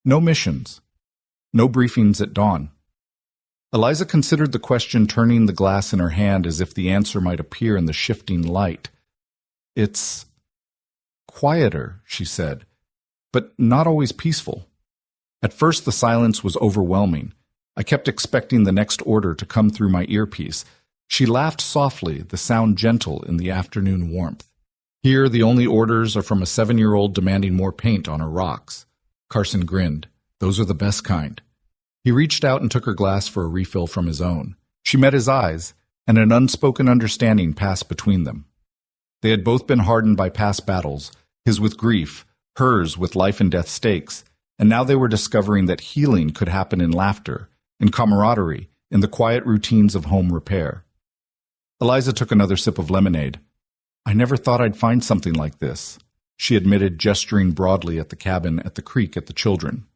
"No missions. No briefings at dawn." Eliza considered the question, turning the glass in her hand as if the answer might appear in the shifting light. "It's quieter," she said, "but not always peaceful. At first the silence was overwhelming. I kept expecting the next order to come through my earpiece." She laughed softly, the sound gentle in the afternoon warmth. "Here the only orders are from a 7-year-old demanding more paint on her rocks." Carson grinned. "Those are the best kind." He reached out and took her glass for a refill from his own. She met his eyes, and an unspoken understanding passed between them. They had both been hardened by past battles, his with grief, hers with life-and-death stakes, and now they were discovering that healing could happen in laughter, in camaraderie, in the quiet routines of home repair. Eliza took another sip of lemonade. "I never thought I'd find something like this," she admitted, gesturing broadly at the cabin, at the creek, at the children.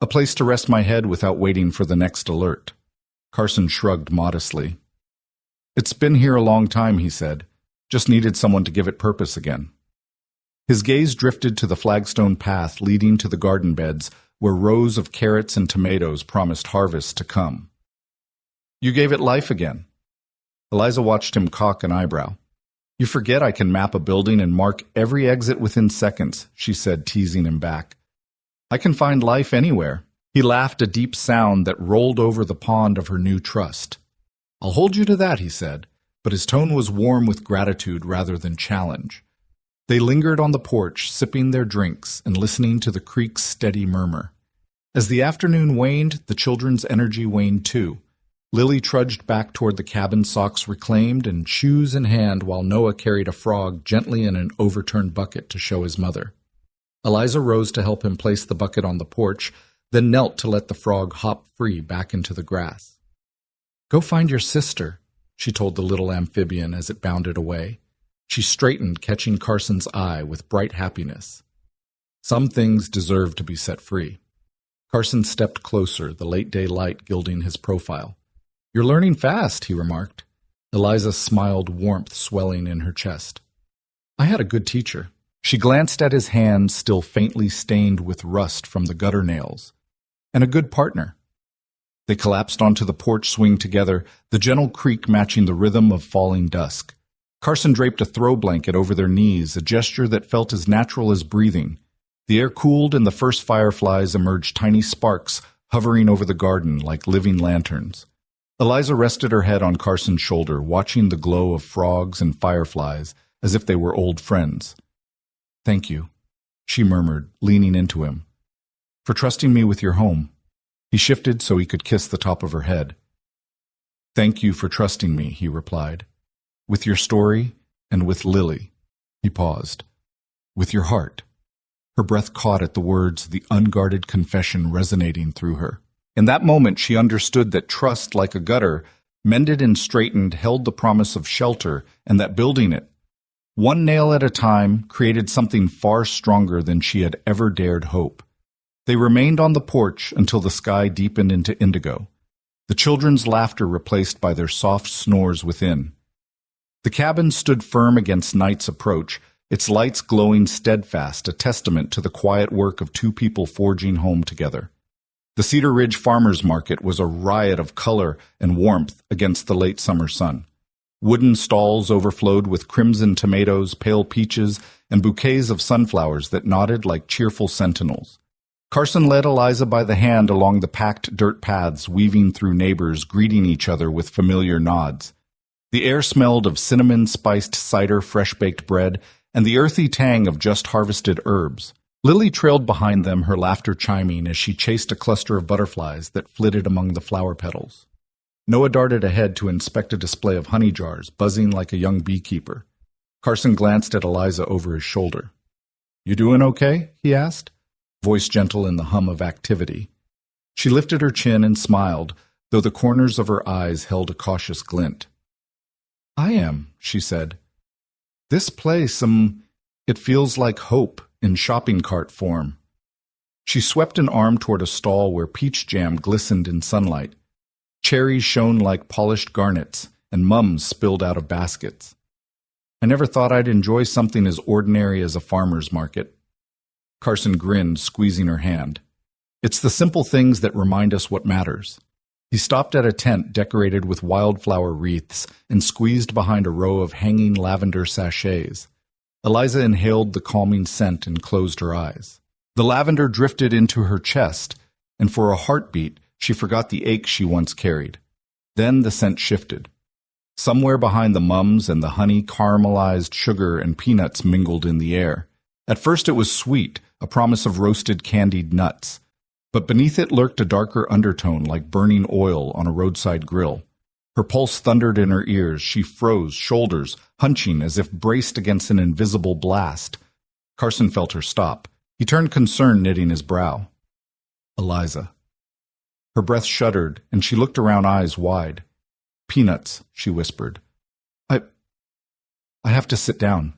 "A place to rest my head without waiting for the next alert." Carson shrugged modestly. "It's been here a long time," he said. "Just needed someone to give it purpose again." His gaze drifted to the flagstone path leading to the garden beds, where rows of carrots and tomatoes promised harvest to come. "You gave it life again." Eliza watched him cock an eyebrow. "You forget I can map a building and mark every exit within seconds," she said, teasing him back. "I can find life anywhere." He laughed, a deep sound that rolled over the pond of her new trust. "I'll hold you to that," he said, but his tone was warm with gratitude rather than challenge. They lingered on the porch, sipping their drinks and listening to the creek's steady murmur. As the afternoon waned, the children's energy waned too. Lily trudged back toward the cabin, socks reclaimed and shoes in hand, while Noah carried a frog gently in an overturned bucket to show his mother. Eliza rose to help him place the bucket on the porch, then knelt to let the frog hop free back into the grass. "Go find your sister," she told the little amphibian as it bounded away. She straightened, catching Carson's eye with bright happiness. Some things deserve to be set free. Carson stepped closer, the late-day light gilding his profile. "You're learning fast," he remarked. Eliza smiled, warmth swelling in her chest. "I had a good teacher." She glanced at his hand, still faintly stained with rust from the gutter nails. "And a good partner." They collapsed onto the porch swing together, the gentle creak matching the rhythm of falling dusk. Carson draped a throw blanket over their knees, a gesture that felt as natural as breathing. The air cooled and the first fireflies emerged, tiny sparks hovering over the garden like living lanterns. Eliza rested her head on Carson's shoulder, watching the glow of frogs and fireflies as if they were old friends. "Thank you," she murmured, leaning into him, "for trusting me with your home." He shifted so he could kiss the top of her head. "Thank you for trusting me," he replied, "with your story and with Lily." He paused. With your heart. Her breath caught at the words, the unguarded confession resonating through her. In that moment, she understood that trust, like a gutter, mended and straightened, held the promise of shelter, and that building it, one nail at a time, created something far stronger than she had ever dared hope. They remained on the porch until the sky deepened into indigo, the children's laughter replaced by their soft snores within. The cabin stood firm against night's approach, its lights glowing steadfast, a testament to the quiet work of two people forging home together. The Cedar Ridge Farmers Market was a riot of color and warmth against the late summer sun. Wooden stalls overflowed with crimson tomatoes, pale peaches, and bouquets of sunflowers that nodded like cheerful sentinels. Carson led Eliza by the hand along the packed dirt paths, weaving through neighbors, greeting each other with familiar nods. The air smelled of cinnamon-spiced cider, fresh-baked bread, and the earthy tang of just-harvested herbs. Lily trailed behind them, her laughter chiming as she chased a cluster of butterflies that flitted among the flower petals. Noah darted ahead to inspect a display of honey jars, buzzing like a young beekeeper. Carson glanced at Eliza over his shoulder. "You doing okay?" he asked, voice gentle in the hum of activity. She lifted her chin and smiled, though the corners of her eyes held a cautious glint. "I am," she said. "This place, it feels like hope in shopping cart form." She swept an arm toward a stall where peach jam glistened in sunlight. Cherries shone like polished garnets, and mums spilled out of baskets. "I never thought I'd enjoy something as ordinary as a farmer's market." Carson grinned, squeezing her hand. "It's the simple things that remind us what matters." He stopped at a tent decorated with wildflower wreaths and squeezed behind a row of hanging lavender sachets. Eliza inhaled the calming scent and closed her eyes. The lavender drifted into her chest, and for a heartbeat, she forgot the ache she once carried. Then the scent shifted. Somewhere behind the mums and the honey, caramelized sugar and peanuts mingled in the air. At first it was sweet, a promise of roasted candied nuts. But beneath it lurked a darker undertone like burning oil on a roadside grill. Her pulse thundered in her ears. She froze, shoulders hunching as if braced against an invisible blast. Carson felt her stop. He turned concern knitting his brow. "Eliza." Her breath shuddered, and she looked around, eyes wide. "Peanuts," she whispered. I have to sit down."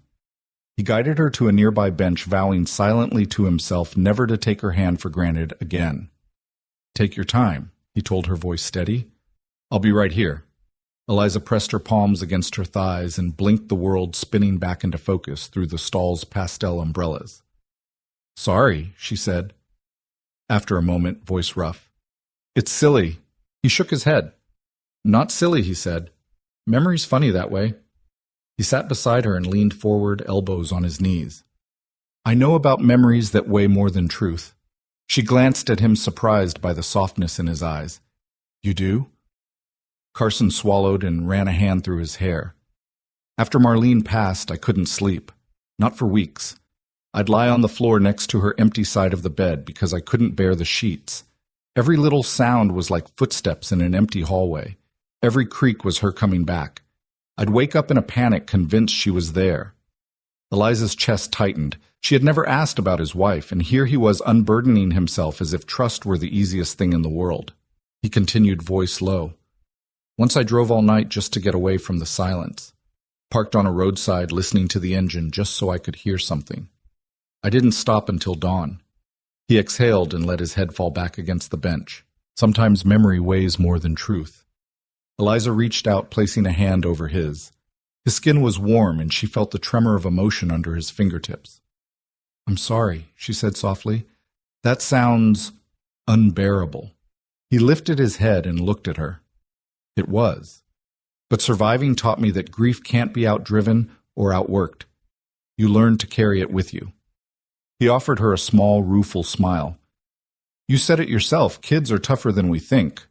He guided her to a nearby bench, vowing silently to himself never to take her hand for granted again. "Take your time," he told, her voice steady. "I'll be right here." Eliza pressed her palms against her thighs and blinked, the world spinning back into focus through the stall's pastel umbrellas. "Sorry," she said. After a moment, voice rough. "It's silly." He shook his head. "Not silly," he said. "Memory's funny that way." He sat beside her and leaned forward, elbows on his knees. "I know about memories that weigh more than truth." She glanced at him, surprised by the softness in his eyes. "You do?" Carson swallowed and ran a hand through his hair. "After Marlene passed, I couldn't sleep. Not for weeks. I'd lie on the floor next to her empty side of the bed because I couldn't bear the sheets. Every little sound was like footsteps in an empty hallway. Every creak was her coming back. I'd wake up in a panic, convinced she was there." Eliza's chest tightened. She had never asked about his wife, and here he was unburdening himself as if trust were the easiest thing in the world. He continued, voice low. "Once I drove all night just to get away from the silence. Parked on a roadside, listening to the engine just so I could hear something. I didn't stop until dawn." He exhaled and let his head fall back against the bench. Sometimes memory weighs more than truth. Eliza reached out, placing a hand over his. His skin was warm, and she felt the tremor of emotion under his fingertips. "I'm sorry," she said softly. "That sounds unbearable." He lifted his head and looked at her. It was. But surviving taught me that grief can't be outdriven or outworked. You learn to carry it with you. He offered her a small, rueful smile. "You said it yourself, kids are tougher than we think."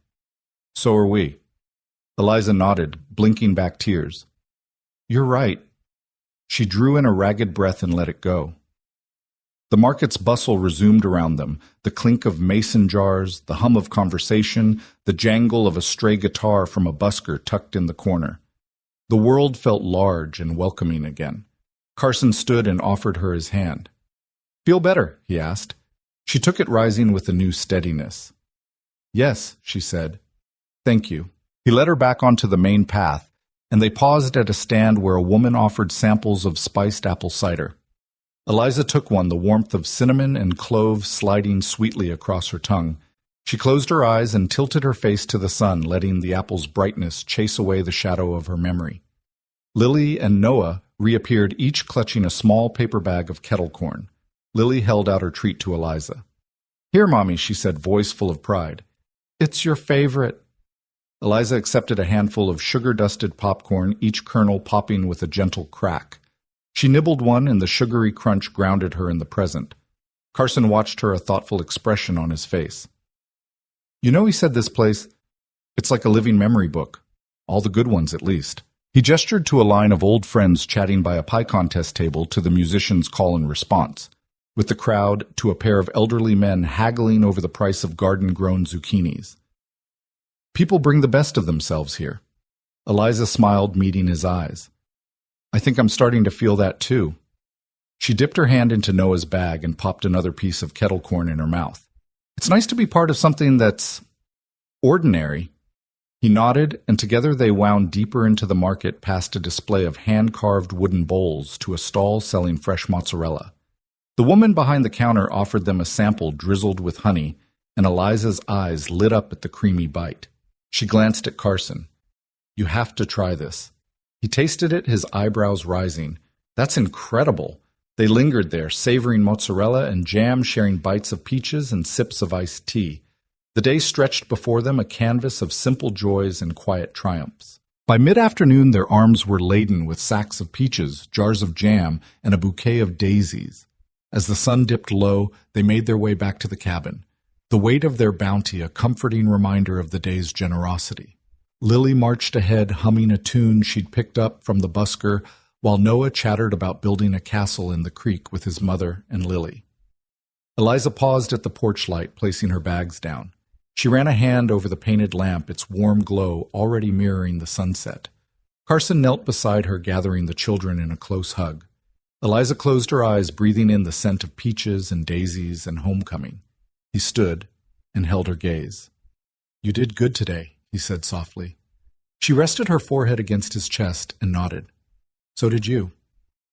"So are we." Eliza nodded, blinking back tears. "You're right." She drew in a ragged breath and let it go. The market's bustle resumed around them, the clink of mason jars, the hum of conversation, the jangle of a stray guitar from a busker tucked in the corner. The world felt large and welcoming again. Carson stood and offered her his hand. "Feel better?" he asked. She took it, rising with a new steadiness. "Yes," she said. "Thank you." He led her back onto the main path, and they paused at a stand where a woman offered samples of spiced apple cider. Eliza took one, the warmth of cinnamon and clove sliding sweetly across her tongue. She closed her eyes and tilted her face to the sun, letting the apple's brightness chase away the shadow of her memory. Lily and Noah reappeared, each clutching a small paper bag of kettle corn. Lily held out her treat to Eliza. "Here, Mommy," she said, voice full of pride. "It's your favorite." Eliza accepted a handful of sugar-dusted popcorn, each kernel popping with a gentle crack. She nibbled one, and the sugary crunch grounded her in the present. Carson watched her, a thoughtful expression on his face. "You know," he said, "this place, it's like a living memory book. All the good ones, at least." He gestured to a line of old friends chatting by a pie contest table, to the musicians' call and response, with the crowd to a pair of elderly men haggling over the price of garden-grown zucchinis. "People bring the best of themselves here." Eliza smiled, meeting his eyes. "I think I'm starting to feel that too." She dipped her hand into Noah's bag and popped another piece of kettle corn in her mouth. "It's nice to be part of something that's ordinary." He nodded, and together they wound deeper into the market, past a display of hand-carved wooden bowls to a stall selling fresh mozzarella. The woman behind the counter offered them a sample drizzled with honey, and Eliza's eyes lit up at the creamy bite. She glanced at Carson. "You have to try this." He tasted it, his eyebrows rising. "That's incredible." They lingered there, savoring mozzarella and jam, sharing bites of peaches and sips of iced tea. The day stretched before them, a canvas of simple joys and quiet triumphs. By mid-afternoon, their arms were laden with sacks of peaches, jars of jam, and a bouquet of daisies. As the sun dipped low, they made their way back to the cabin, the weight of their bounty a comforting reminder of the day's generosity. Lily marched ahead, humming a tune she'd picked up from the busker, while Noah chattered about building a castle in the creek with his mother and Lily. Eliza paused at the porch light, placing her bags down. She ran a hand over the painted lamp, its warm glow already mirroring the sunset. Carson knelt beside her, gathering the children in a close hug. Eliza closed her eyes, breathing in the scent of peaches and daisies and homecoming. He stood and held her gaze. "You did good today," he said softly. She rested her forehead against his chest and nodded. "So did you."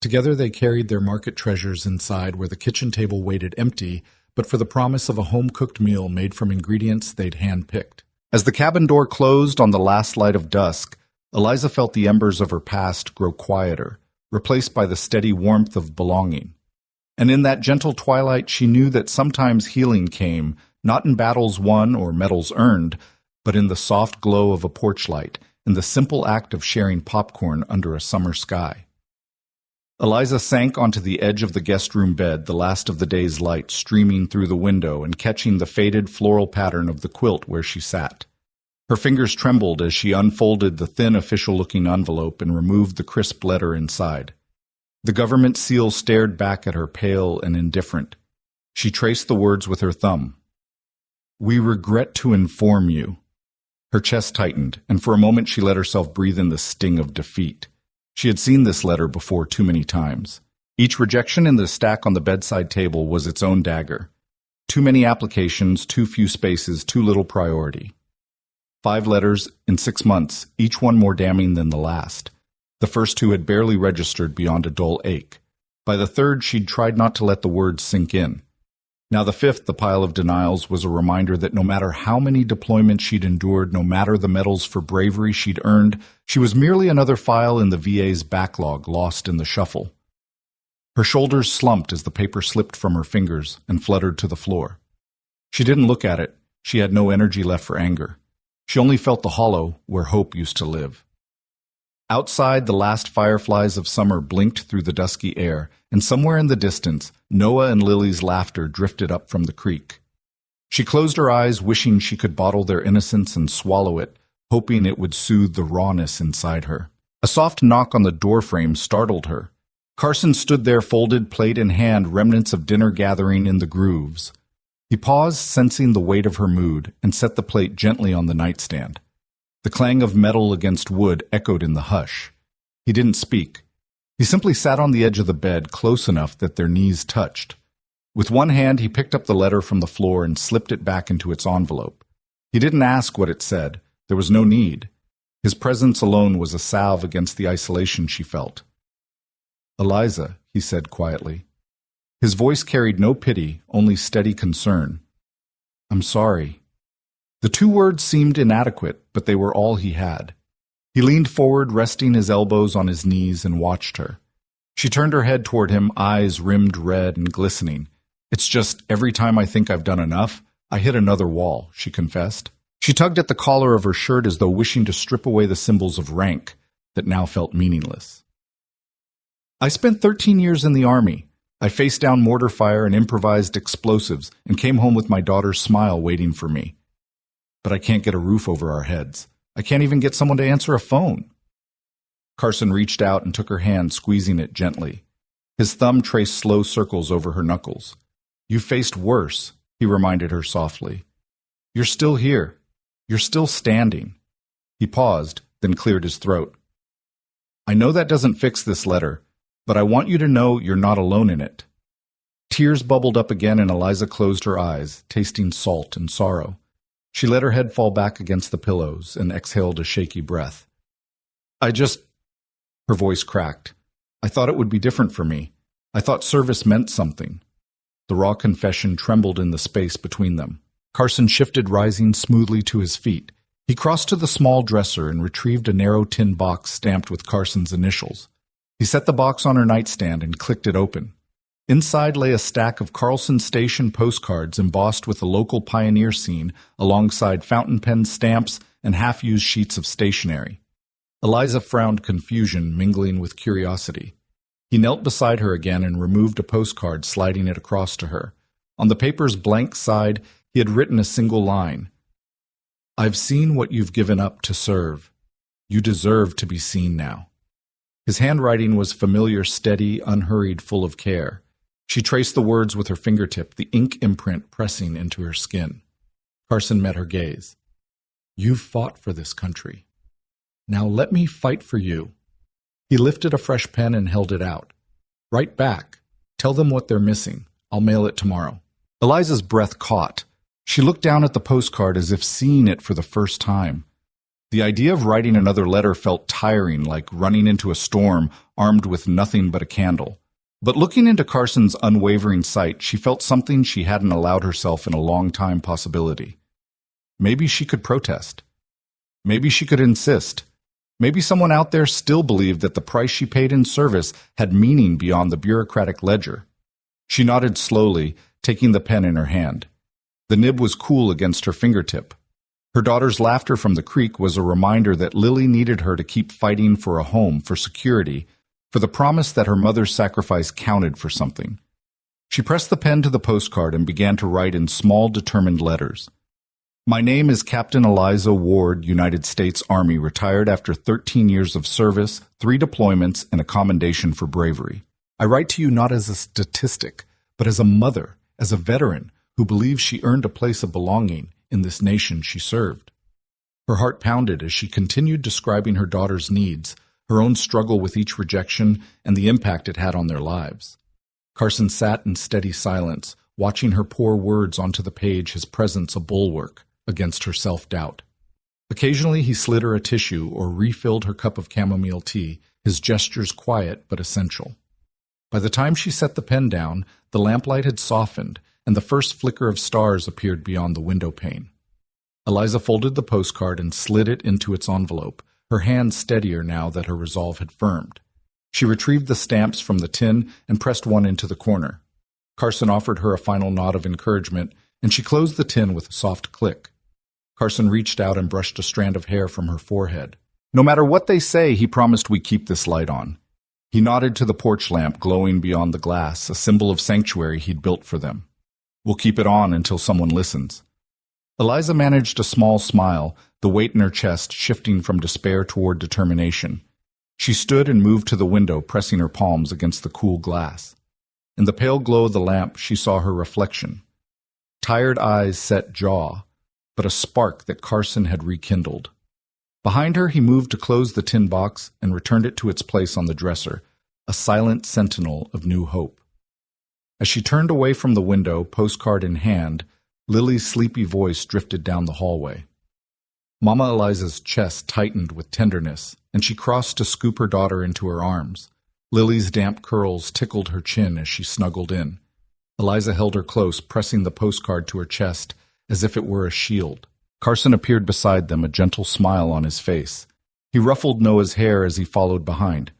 Together they carried their market treasures inside, where the kitchen table waited empty, but for the promise of a home-cooked meal made from ingredients they'd hand-picked. As the cabin door closed on the last light of dusk, Eliza felt the embers of her past grow quieter, replaced by the steady warmth of belonging. And in that gentle twilight, she knew that sometimes healing came, not in battles won or medals earned, but in the soft glow of a porch light, in the simple act of sharing popcorn under a summer sky. Eliza sank onto the edge of the guest room bed, the last of the day's light streaming through the window and catching the faded floral pattern of the quilt where she sat. Her fingers trembled as she unfolded the thin official-looking envelope and removed the crisp letter inside. The government seal stared back at her, pale and indifferent. She traced the words with her thumb. "We regret to inform you." Her chest tightened, and for a moment she let herself breathe in the sting of defeat. She had seen this letter before too many times. Each rejection in the stack on the bedside table was its own dagger. Too many applications, too few spaces, too little priority. 5 letters in 6 months, each one more damning than the last. The first 2 had barely registered beyond a dull ache. By the third, she'd tried not to let the words sink in. Now the 5th, the pile of denials, was a reminder that no matter how many deployments she'd endured, no matter the medals for bravery she'd earned, she was merely another file in the VA's backlog, lost in the shuffle. Her shoulders slumped as the paper slipped from her fingers and fluttered to the floor. She didn't look at it. She had no energy left for anger. She only felt the hollow where hope used to live. Outside, the last fireflies of summer blinked through the dusky air, and somewhere in the distance, Noah and Lily's laughter drifted up from the creek. She closed her eyes, wishing she could bottle their innocence and swallow it, hoping it would soothe the rawness inside her. A soft knock on the doorframe startled her. Carson stood there, folded plate in hand, remnants of dinner gathering in the grooves. He paused, sensing the weight of her mood, and set the plate gently on the nightstand. The clang of metal against wood echoed in the hush. He didn't speak. He simply sat on the edge of the bed, close enough that their knees touched. With one hand, he picked up the letter from the floor and slipped it back into its envelope. He didn't ask what it said. There was no need. His presence alone was a salve against the isolation she felt. "Eliza," he said quietly. His voice carried no pity, only steady concern. "I'm sorry." The two words seemed inadequate, but they were all he had. He leaned forward, resting his elbows on his knees, and watched her. She turned her head toward him, eyes rimmed red and glistening. "It's just every time I think I've done enough, I hit another wall," she confessed. She tugged at the collar of her shirt as though wishing to strip away the symbols of rank that now felt meaningless. "I spent 13 years in the Army. I faced down mortar fire and improvised explosives and came home with my daughter's smile waiting for me. But I can't get a roof over our heads. I can't even get someone to answer a phone." Carson reached out and took her hand, squeezing it gently. His thumb traced slow circles over her knuckles. "You faced worse," he reminded her softly. "You're still here. You're still standing." He paused, then cleared his throat. "I know that doesn't fix this letter, but I want you to know you're not alone in it." Tears bubbled up again and Eliza closed her eyes, tasting salt and sorrow. She let her head fall back against the pillows and exhaled a shaky breath. Her voice cracked. "I thought it would be different for me. I thought service meant something." The raw confession trembled in the space between them. Carson shifted, rising smoothly to his feet. He crossed to the small dresser and retrieved a narrow tin box stamped with Carson's initials. He set the box on her nightstand and clicked it open. Inside lay a stack of Carlson Station postcards embossed with the local pioneer scene alongside fountain pen stamps and half-used sheets of stationery. Eliza frowned confusion mingling with curiosity. He knelt beside her again and removed a postcard, sliding it across to her. On the paper's blank side, he had written a single line. "I've seen what you've given up to serve. You deserve to be seen now." His handwriting was familiar, steady, unhurried, full of care. She traced the words with her fingertip, the ink imprint pressing into her skin. Carson met her gaze. "You've fought for this country. Now let me fight for you." He lifted a fresh pen and held it out. "Write back. Tell them what they're missing. I'll mail it tomorrow." Eliza's breath caught. She looked down at the postcard as if seeing it for the first time. The idea of writing another letter felt tiring, like running into a storm armed with nothing but a candle. But looking into Carson's unwavering sight, she felt something she hadn't allowed herself in a long time possibility. Maybe she could protest. Maybe she could insist. Maybe someone out there still believed that the price she paid in service had meaning beyond the bureaucratic ledger. She nodded slowly, taking the pen in her hand. The nib was cool against her fingertip. Her daughter's laughter from the creek was a reminder that Lily needed her to keep fighting for a home, for security, for the promise that her mother's sacrifice counted for something. She pressed the pen to the postcard and began to write in small, determined letters. "My name is Captain Eliza Ward, United States Army, retired after 13 years of service, 3 deployments, and a commendation for bravery. I write to you not as a statistic, but as a mother, as a veteran who believes she earned a place of belonging in this nation she served." Her heart pounded as she continued describing her daughter's needs, her own struggle with each rejection, and the impact it had on their lives. Carson sat in steady silence, watching her pour words onto the page, his presence a bulwark against her self-doubt. Occasionally he slid her a tissue or refilled her cup of chamomile tea, his gestures quiet but essential. By the time she set the pen down, the lamplight had softened, and the first flicker of stars appeared beyond the window pane. Eliza folded the postcard and slid it into its envelope, her hand steadier now that her resolve had firmed. She retrieved the stamps from the tin and pressed one into the corner. Carson offered her a final nod of encouragement, and she closed the tin with a soft click. Carson reached out and brushed a strand of hair from her forehead. "No matter what they say, he promised we keep this light on." He nodded to the porch lamp glowing beyond the glass, a symbol of sanctuary he'd built for them. "We'll keep it on until someone listens." Eliza managed a small smile, the weight in her chest shifting from despair toward determination. She stood and moved to the window, pressing her palms against the cool glass. In the pale glow of the lamp, she saw her reflection. Tired eyes, set jaw, but a spark that Carson had rekindled. Behind her, he moved to close the tin box and returned it to its place on the dresser, a silent sentinel of new hope. As she turned away from the window, postcard in hand, Lily's sleepy voice drifted down the hallway. Mama Eliza's chest tightened with tenderness, and she crossed to scoop her daughter into her arms. Lily's damp curls tickled her chin as she snuggled in. Eliza held her close, pressing the postcard to her chest as if it were a shield. Carson appeared beside them, a gentle smile on his face. He ruffled Noah's hair as he followed behind.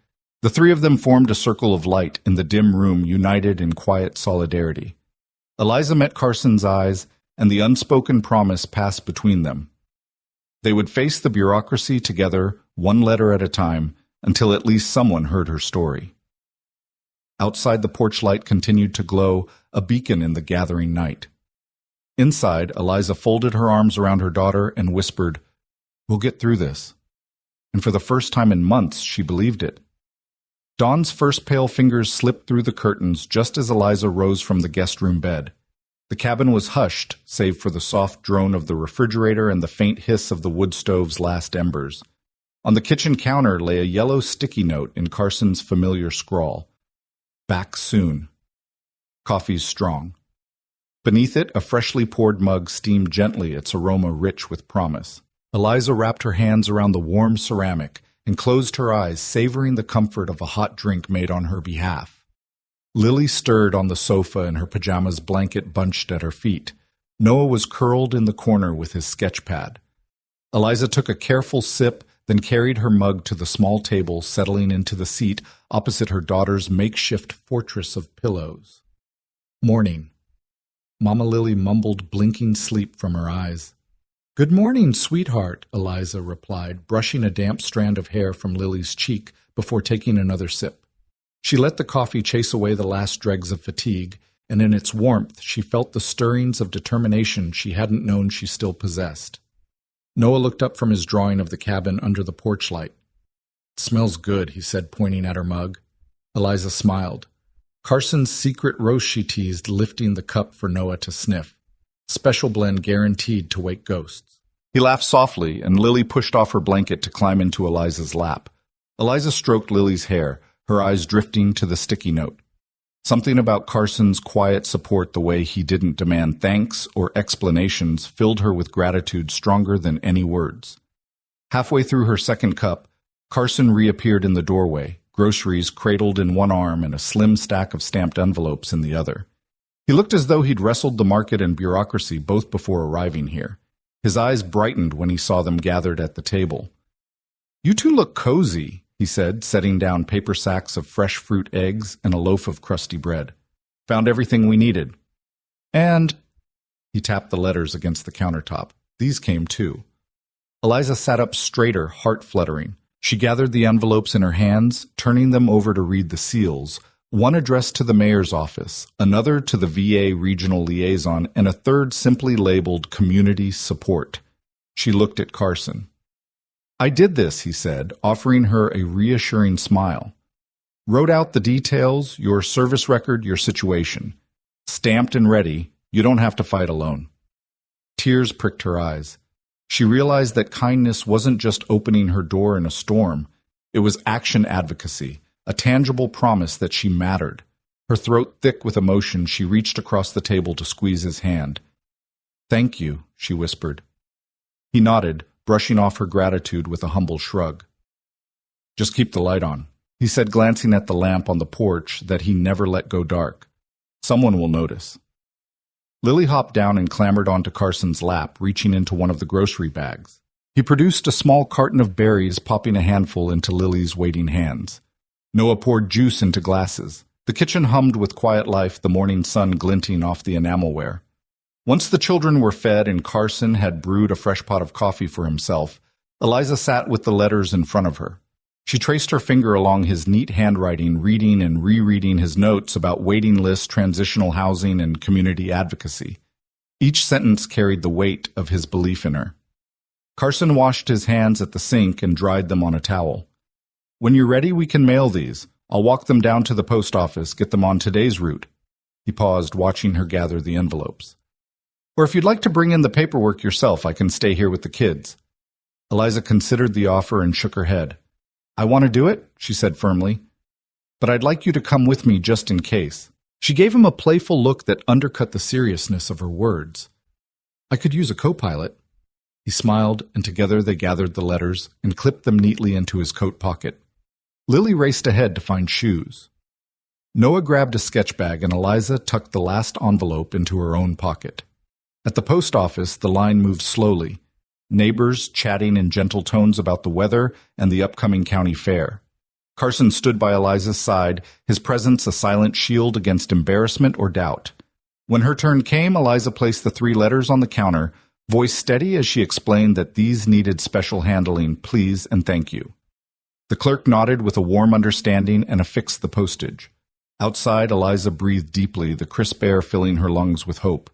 The three of them formed a circle of light in the dim room, united in quiet solidarity. Eliza met Carson's eyes, and the unspoken promise passed between them. They would face the bureaucracy together, one letter at a time, until at least someone heard her story. Outside, the porch light continued to glow, a beacon in the gathering night. Inside, Eliza folded her arms around her daughter and whispered, "We'll get through this." And for the first time in months, she believed it. Dawn's first pale fingers slipped through the curtains just as Eliza rose from the guest room bed. The cabin was hushed, save for the soft drone of the refrigerator and the faint hiss of the wood stove's last embers. On the kitchen counter lay a yellow sticky note in Carson's familiar scrawl. "Back soon. Coffee's strong." Beneath it, a freshly poured mug steamed gently, its aroma rich with promise. Eliza wrapped her hands around the warm ceramic and closed her eyes, savoring the comfort of a hot drink made on her behalf. Lily stirred on the sofa in her pajamas, blanket bunched at her feet. Noah was curled in the corner with his sketch pad. Eliza took a careful sip, then carried her mug to the small table, settling into the seat opposite her daughter's makeshift fortress of pillows. Morning. Mama Lily mumbled blinking sleep from her eyes. "Good morning, sweetheart," Eliza replied, brushing a damp strand of hair from Lily's cheek before taking another sip. She let the coffee chase away the last dregs of fatigue, and in its warmth she felt the stirrings of determination she hadn't known she still possessed. Noah looked up from his drawing of the cabin under the porch light. "It smells good," he said, pointing at her mug. Eliza smiled. Carson's secret roast, she teased, lifting the cup for Noah to sniff. Special blend guaranteed to wake ghosts. He laughed softly, and Lily pushed off her blanket to climb into Eliza's lap. Eliza stroked Lily's hair, her eyes drifting to the sticky note. Something about Carson's quiet support, the way he didn't demand thanks or explanations, filled her with gratitude stronger than any words. Halfway through her second cup, Carson reappeared in the doorway, groceries cradled in one arm and a slim stack of stamped envelopes in the other. He looked as though he'd wrestled the market and bureaucracy both before arriving here. His eyes brightened when he saw them gathered at the table. "You two look cozy," he said, setting down paper sacks of fresh fruit, eggs, and a loaf of crusty bread. "Found everything we needed." And he tapped the letters against the countertop. These came too. Eliza sat up straighter, heart fluttering. She gathered the envelopes in her hands, turning them over to read the seals, one addressed to the mayor's office, another to the VA regional liaison, and a third simply labeled Community Support. She looked at Carson. "I did this," he said, offering her a reassuring smile. "Wrote out the details, your service record, your situation. Stamped and ready. You don't have to fight alone." Tears pricked her eyes. She realized that kindness wasn't just opening her door in a storm. It was action advocacy, a tangible promise that she mattered. Her throat thick with emotion, she reached across the table to squeeze his hand. "Thank you," she whispered. He nodded, brushing off her gratitude with a humble shrug. "Just keep the light on," he said, glancing at the lamp on the porch that he never let go dark. "Someone will notice." Lily hopped down and clambered onto Carson's lap, reaching into one of the grocery bags. He produced a small carton of berries, popping a handful into Lily's waiting hands. Noah poured juice into glasses. The kitchen hummed with quiet life, the morning sun glinting off the enamelware. Once the children were fed and Carson had brewed a fresh pot of coffee for himself, Eliza sat with the letters in front of her. She traced her finger along his neat handwriting, reading and rereading his notes about waiting lists, transitional housing, and community advocacy. Each sentence carried the weight of his belief in her. Carson washed his hands at the sink and dried them on a towel. "When you're ready, we can mail these. I'll walk them down to the post office, get them on today's route." He paused, watching her gather the envelopes. "Or if you'd like to bring in the paperwork yourself, I can stay here with the kids." Eliza considered the offer and shook her head. "I want to do it," she said firmly. but I'd like you to come with me just in case." She gave him a playful look that undercut the seriousness of her words. "I could use a co-pilot." He smiled, and together they gathered the letters and clipped them neatly into his coat pocket. Lily raced ahead to find shoes. Noah grabbed a sketch bag, and Eliza tucked the last envelope into her own pocket. At the post office, the line moved slowly, neighbors chatting in gentle tones about the weather and the upcoming county fair. Carson stood by Eliza's side, his presence a silent shield against embarrassment or doubt. When her turn came, Eliza placed the 3 letters on the counter, voice steady as she explained that these needed special handling, please and thank you. The clerk nodded with a warm understanding and affixed the postage. Outside, Eliza breathed deeply, the crisp air filling her lungs with hope.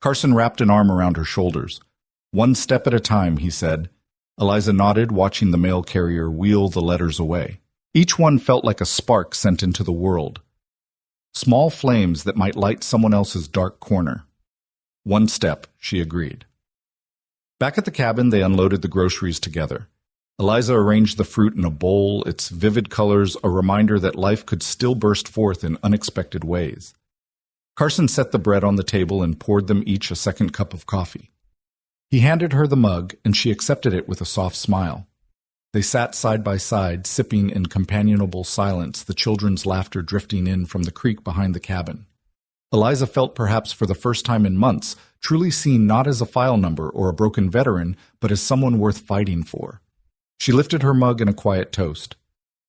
Carson wrapped an arm around her shoulders. "One step at a time," he said. Eliza nodded, watching the mail carrier wheel the letters away. Each one felt like a spark sent into the world. Small flames that might light someone else's dark corner. "One step," she agreed. Back at the cabin, they unloaded the groceries together. Eliza arranged the fruit in a bowl, its vivid colors a reminder that life could still burst forth in unexpected ways. Carson set the bread on the table and poured them each a second cup of coffee. He handed her the mug, and she accepted it with a soft smile. They sat side by side, sipping in companionable silence, the children's laughter drifting in from the creek behind the cabin. Eliza felt, perhaps for the first time in months, truly seen not as a file number or a broken veteran, but as someone worth fighting for. She lifted her mug in a quiet toast.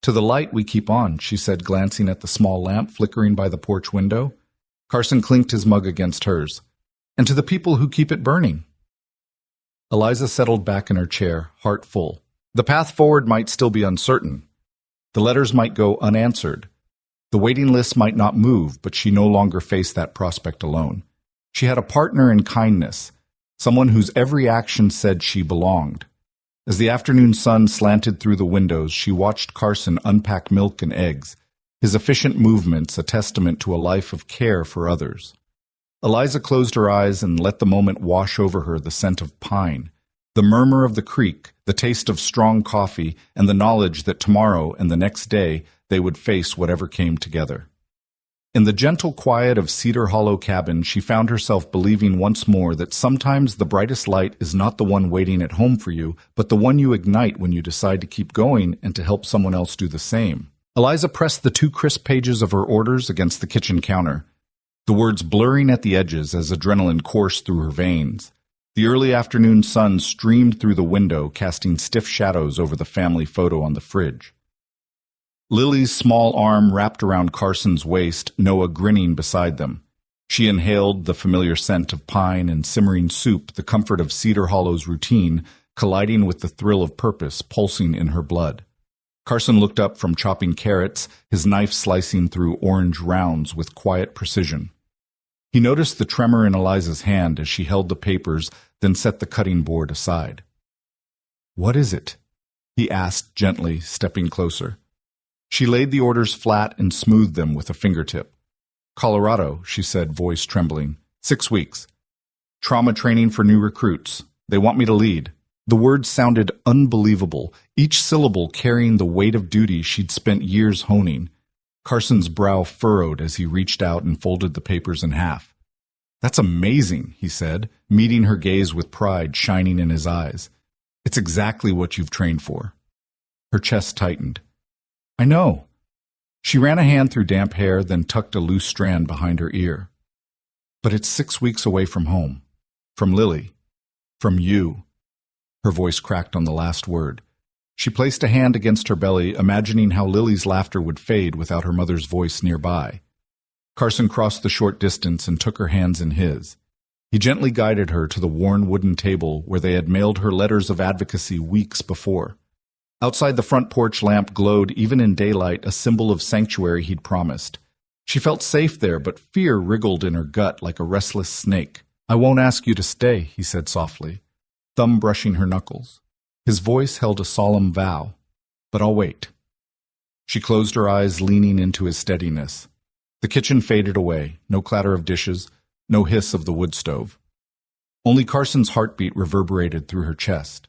"To the light we keep on," she said, glancing at the small lamp flickering by the porch window. Carson clinked his mug against hers. "And to the people who keep it burning." Eliza settled back in her chair, heart full. The path forward might still be uncertain. The letters might go unanswered. The waiting list might not move, but she no longer faced that prospect alone. She had a partner in kindness, someone whose every action said she belonged. As the afternoon sun slanted through the windows, she watched Carson unpack milk and eggs, his efficient movements a testament to a life of care for others. Eliza closed her eyes and let the moment wash over her, the scent of pine, the murmur of the creek, the taste of strong coffee, and the knowledge that tomorrow and the next day they would face whatever came together. In the gentle quiet of Cedar Hollow cabin, she found herself believing once more that sometimes the brightest light is not the one waiting at home for you, but the one you ignite when you decide to keep going and to help someone else do the same. Eliza pressed the 2 crisp pages of her orders against the kitchen counter, the words blurring at the edges as adrenaline coursed through her veins. The early afternoon sun streamed through the window, casting stiff shadows over the family photo on the fridge. Lily's small arm wrapped around Carson's waist, Noah grinning beside them. She inhaled the familiar scent of pine and simmering soup, the comfort of Cedar Hollow's routine, colliding with the thrill of purpose pulsing in her blood. Carson looked up from chopping carrots, his knife slicing through orange rounds with quiet precision. He noticed the tremor in Eliza's hand as she held the papers, then set the cutting board aside. "What is it?" he asked gently, stepping closer. She laid the orders flat and smoothed them with a fingertip. "Colorado," she said, voice trembling. 6 weeks. Trauma training for new recruits. They want me to lead." The words sounded unbelievable, each syllable carrying the weight of duty she'd spent years honing. Carson's brow furrowed as he reached out and folded the papers in half. "That's amazing," he said, meeting her gaze with pride shining in his eyes. "It's exactly what you've trained for." Her chest tightened. "I know." She ran a hand through damp hair, then tucked a loose strand behind her ear. "But it's 6 weeks away from home. From Lily. From you." Her voice cracked on the last word. She placed a hand against her belly, imagining how Lily's laughter would fade without her mother's voice nearby. Carson crossed the short distance and took her hands in his. He gently guided her to the worn wooden table where they had mailed her letters of advocacy weeks before. Outside, the front porch lamp glowed even in daylight, a symbol of sanctuary he'd promised. She felt safe there, but fear wriggled in her gut like a restless snake. "I won't ask you to stay," he said softly, thumb brushing her knuckles. His voice held a solemn vow, "But I'll wait." She closed her eyes, leaning into his steadiness. The kitchen faded away, no clatter of dishes, no hiss of the wood stove. Only Carson's heartbeat reverberated through her chest.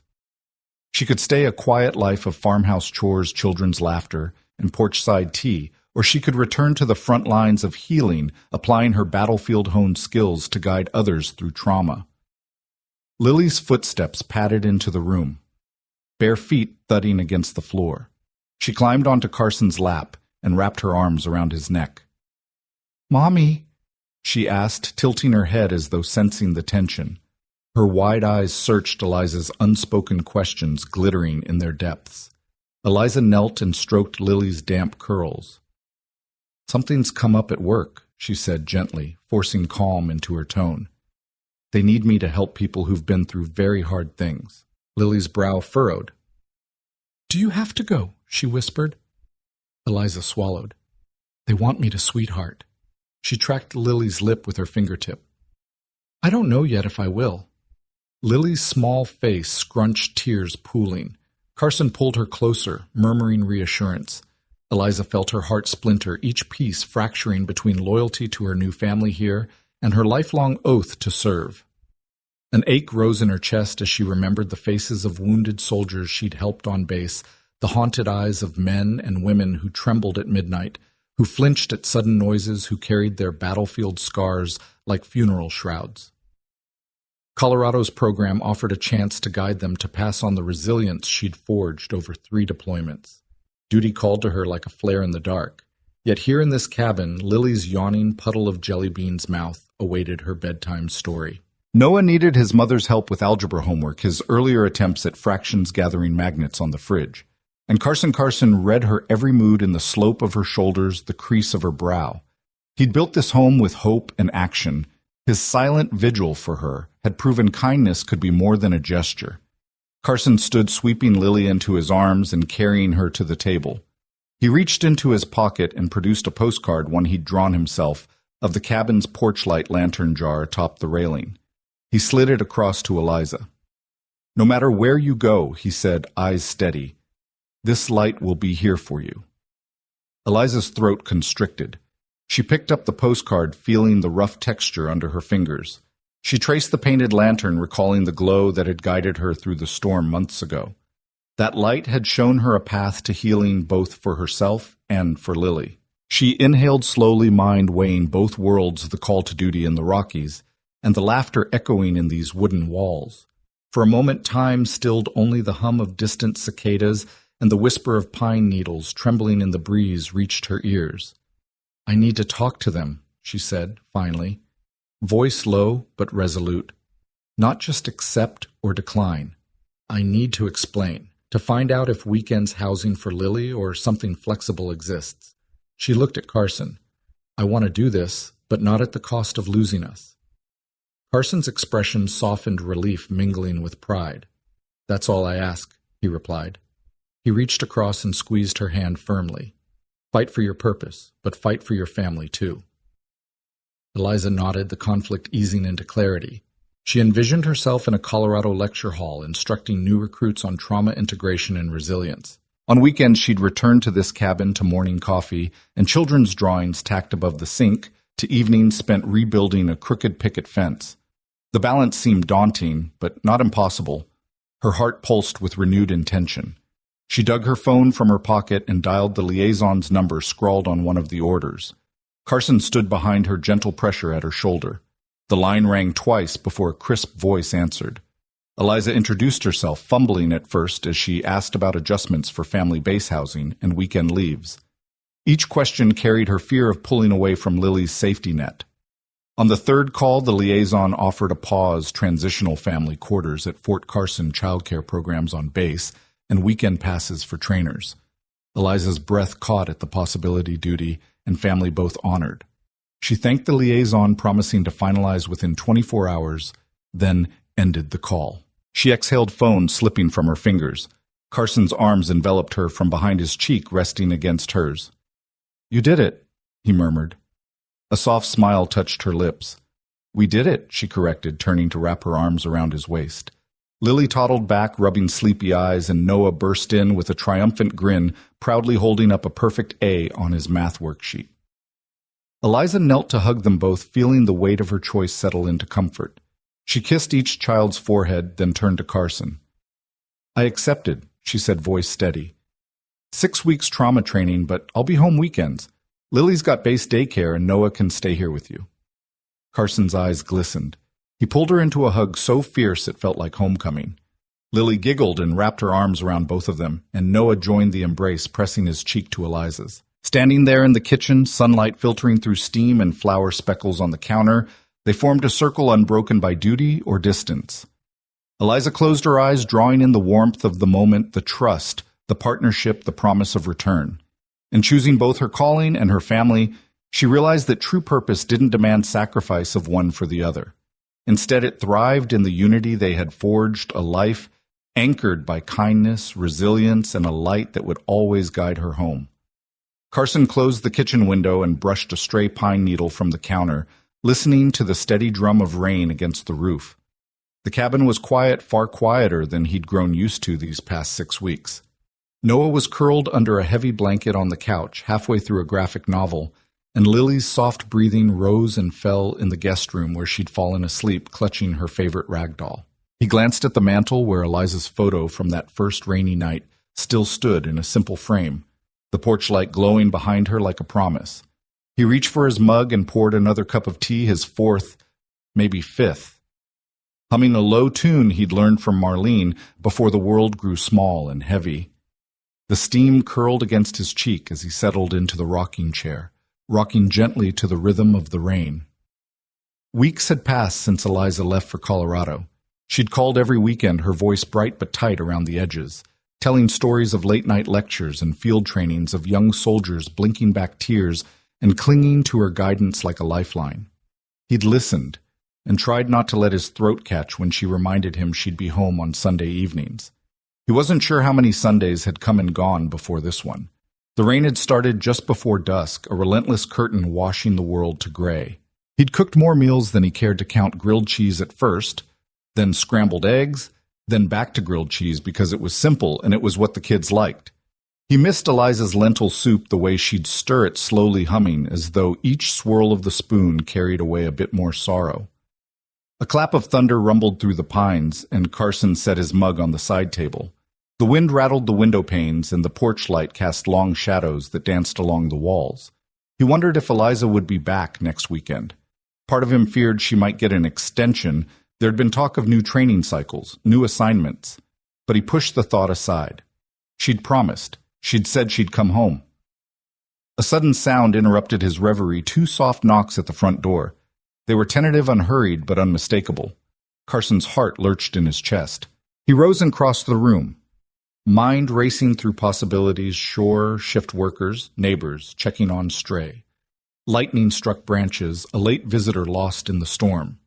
She could stay a quiet life of farmhouse chores, children's laughter, and porch-side tea, or she could return to the front lines of healing, applying her battlefield-honed skills to guide others through trauma. Lily's footsteps padded into the room, bare feet thudding against the floor. She climbed onto Carson's lap and wrapped her arms around his neck. "Mommy?" she asked, tilting her head as though sensing the tension. Her wide eyes searched Eliza's unspoken questions, glittering in their depths. Eliza knelt and stroked Lily's damp curls. "Something's come up at work," she said gently, forcing calm into her tone. "They need me to help people who've been through very hard things." Lily's brow furrowed. "Do you have to go?" she whispered. Eliza swallowed. "They want me to, sweetheart." She tracked Lily's lip with her fingertip. "I don't know yet if I will." Lily's small face scrunched, tears pooling. Carson pulled her closer, murmuring reassurance. Eliza felt her heart splinter, each piece fracturing between loyalty to her new family here and her lifelong oath to serve. An ache rose in her chest as she remembered the faces of wounded soldiers she'd helped on base, the haunted eyes of men and women who trembled at midnight, who flinched at sudden noises, who carried their battlefield scars like funeral shrouds. Colorado's program offered a chance to guide them to pass on the resilience she'd forged over 3 deployments. Duty called to her like a flare in the dark. Yet here in this cabin, Lily's yawning puddle of jelly beans' mouth awaited her bedtime story. Noah needed his mother's help with algebra homework, his earlier attempts at fractions gathering magnets on the fridge. And Carson read her every mood in the slope of her shoulders, the crease of her brow. He'd built this home with hope and action. His silent vigil for her had proven kindness could be more than a gesture. Carson stood sweeping Lily into his arms and carrying her to the table. He reached into his pocket and produced a postcard, one he'd drawn himself, of the cabin's porch light lantern jar atop the railing. He slid it across to Eliza. "No matter where you go," he said, eyes steady, "this light will be here for you." Eliza's throat constricted. She picked up the postcard, feeling the rough texture under her fingers. She traced the painted lantern, recalling the glow that had guided her through the storm months ago. That light had shown her a path to healing both for herself and for Lily. She inhaled slowly, mind weighing both worlds, the call to duty in the Rockies, and the laughter echoing in these wooden walls. For a moment, time stilled only the hum of distant cicadas, and the whisper of pine needles trembling in the breeze reached her ears. "I need to talk to them," she said, finally. Voice low but resolute. "Not just accept or decline. I need to explain, to find out if weekends housing for Lily or something flexible exists." She looked at Carson. "I want to do this, but not at the cost of losing us." Carson's expression softened relief mingling with pride. "That's all I ask," he replied. He reached across and squeezed her hand firmly. "Fight for your purpose, but fight for your family too." Eliza nodded, the conflict easing into clarity. She envisioned herself in a Colorado lecture hall instructing new recruits on trauma integration and resilience. On weekends, she'd return to this cabin to morning coffee and children's drawings tacked above the sink, to evenings spent rebuilding a crooked picket fence. The balance seemed daunting, but not impossible. Her heart pulsed with renewed intention. She dug her phone from her pocket and dialed the liaison's number scrawled on one of the orders. Carson stood behind her, gentle pressure at her shoulder. The line rang twice before a crisp voice answered. Eliza introduced herself, fumbling at first as she asked about adjustments for family base housing and weekend leaves. Each question carried her fear of pulling away from Lily's safety net. On the third call, the liaison offered a pause, transitional family quarters at Fort Carson childcare programs on base, and weekend passes for trainers. Eliza's breath caught at the possibility duty and family both honored. She thanked the liaison, promising to finalize within 24 hours, then ended the call. She exhaled, phone slipping from her fingers. Carson's arms enveloped her from behind, his cheek resting against hers. "You did it," he murmured. A soft smile touched her lips. "We did it," she corrected, turning to wrap her arms around his waist. Lily toddled back, rubbing sleepy eyes, and Noah burst in with a triumphant grin, proudly holding up a perfect A on his math worksheet. Eliza knelt to hug them both, feeling the weight of her choice settle into comfort. She kissed each child's forehead, then turned to Carson. "I accepted," she said, voice steady. 6 weeks trauma training, but I'll be home weekends. Lily's got base daycare and Noah can stay here with you. Carson's eyes glistened. He pulled her into a hug so fierce it felt like homecoming. Lily giggled and wrapped her arms around both of them, and Noah joined the embrace, pressing his cheek to Eliza's. Standing there in the kitchen, sunlight filtering through steam and flour speckles on the counter, they formed a circle unbroken by duty or distance. Eliza closed her eyes, drawing in the warmth of the moment, the trust, the partnership, the promise of return. In choosing both her calling and her family, she realized that true purpose didn't demand sacrifice of one for the other. Instead, it thrived in the unity they had forged, a life anchored by kindness, resilience, and a light that would always guide her home. Carson closed the kitchen window and brushed a stray pine needle from the counter, listening to the steady drum of rain against the roof. The cabin was quiet, far quieter than he'd grown used to these past 6 weeks. Noah was curled under a heavy blanket on the couch, halfway through a graphic novel, and Lily's soft breathing rose and fell in the guest room where she'd fallen asleep, clutching her favorite rag doll. He glanced at the mantel where Eliza's photo from that first rainy night still stood in a simple frame, the porch light glowing behind her like a promise. He reached for his mug and poured another cup of tea, his fourth, maybe fifth. Humming a low tune he'd learned from Marlene before the world grew small and heavy. The steam curled against his cheek as he settled into the rocking chair, rocking gently to the rhythm of the rain. Weeks had passed since Eliza left for Colorado. She'd called every weekend, her voice bright but tight around the edges, telling stories of late-night lectures and field trainings of young soldiers blinking back tears and clinging to her guidance like a lifeline. He'd listened and tried not to let his throat catch when she reminded him she'd be home on Sunday evenings. He wasn't sure how many Sundays had come and gone before this one. The rain had started just before dusk, a relentless curtain washing the world to gray. He'd cooked more meals than he cared to count, grilled cheese at first, then scrambled eggs, then back to grilled cheese because it was simple and it was what the kids liked. He missed Eliza's lentil soup, the way she'd stir it slowly humming, as though each swirl of the spoon carried away a bit more sorrow. A clap of thunder rumbled through the pines, and Carson set his mug on the side table. The wind rattled the window panes, and the porch light cast long shadows that danced along the walls. He wondered if Eliza would be back next weekend. Part of him feared she might get an extension. There'd been talk of new training cycles, new assignments. But he pushed the thought aside. She'd promised. She'd said she'd come home. A sudden sound interrupted his reverie, 2 soft knocks at the front door. They were tentative, unhurried, but unmistakable. Carson's heart lurched in his chest. He rose and crossed the room. Mind racing through possibilities, shore, shift workers, neighbors, checking on stray. Lightning struck branches, a late visitor lost in the storm.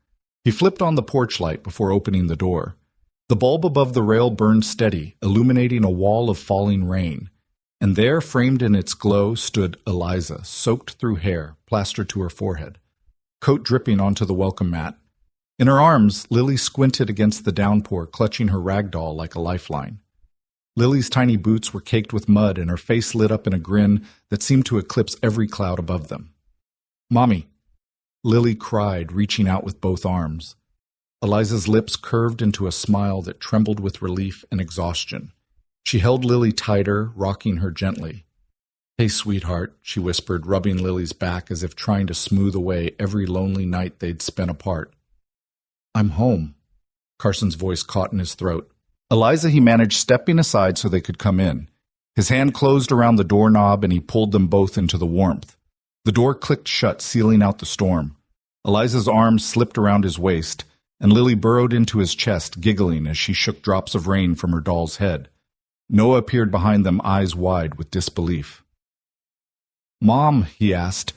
He flipped on the porch light before opening the door. The bulb above the rail burned steady, illuminating a wall of falling rain. And there, framed in its glow, stood Eliza, soaked through hair, plastered to her forehead, coat dripping onto the welcome mat. In her arms, Lily squinted against the downpour, clutching her rag doll like a lifeline. Lily's tiny boots were caked with mud, and her face lit up in a grin that seemed to eclipse every cloud above them. "Mommy," Lily cried, reaching out with both arms. Eliza's lips curved into a smile that trembled with relief and exhaustion. She held Lily tighter, rocking her gently. "Hey, sweetheart," she whispered, rubbing Lily's back as if trying to smooth away every lonely night they'd spent apart. "I'm home." Carson's voice caught in his throat. Eliza, he managed stepping aside so they could come in. His hand closed around the doorknob and he pulled them both into the warmth. The door clicked shut, sealing out the storm. Eliza's arms slipped around his waist, and Lily burrowed into his chest, giggling as she shook drops of rain from her doll's head. Noah appeared behind them, eyes wide with disbelief. "Mom," he asked,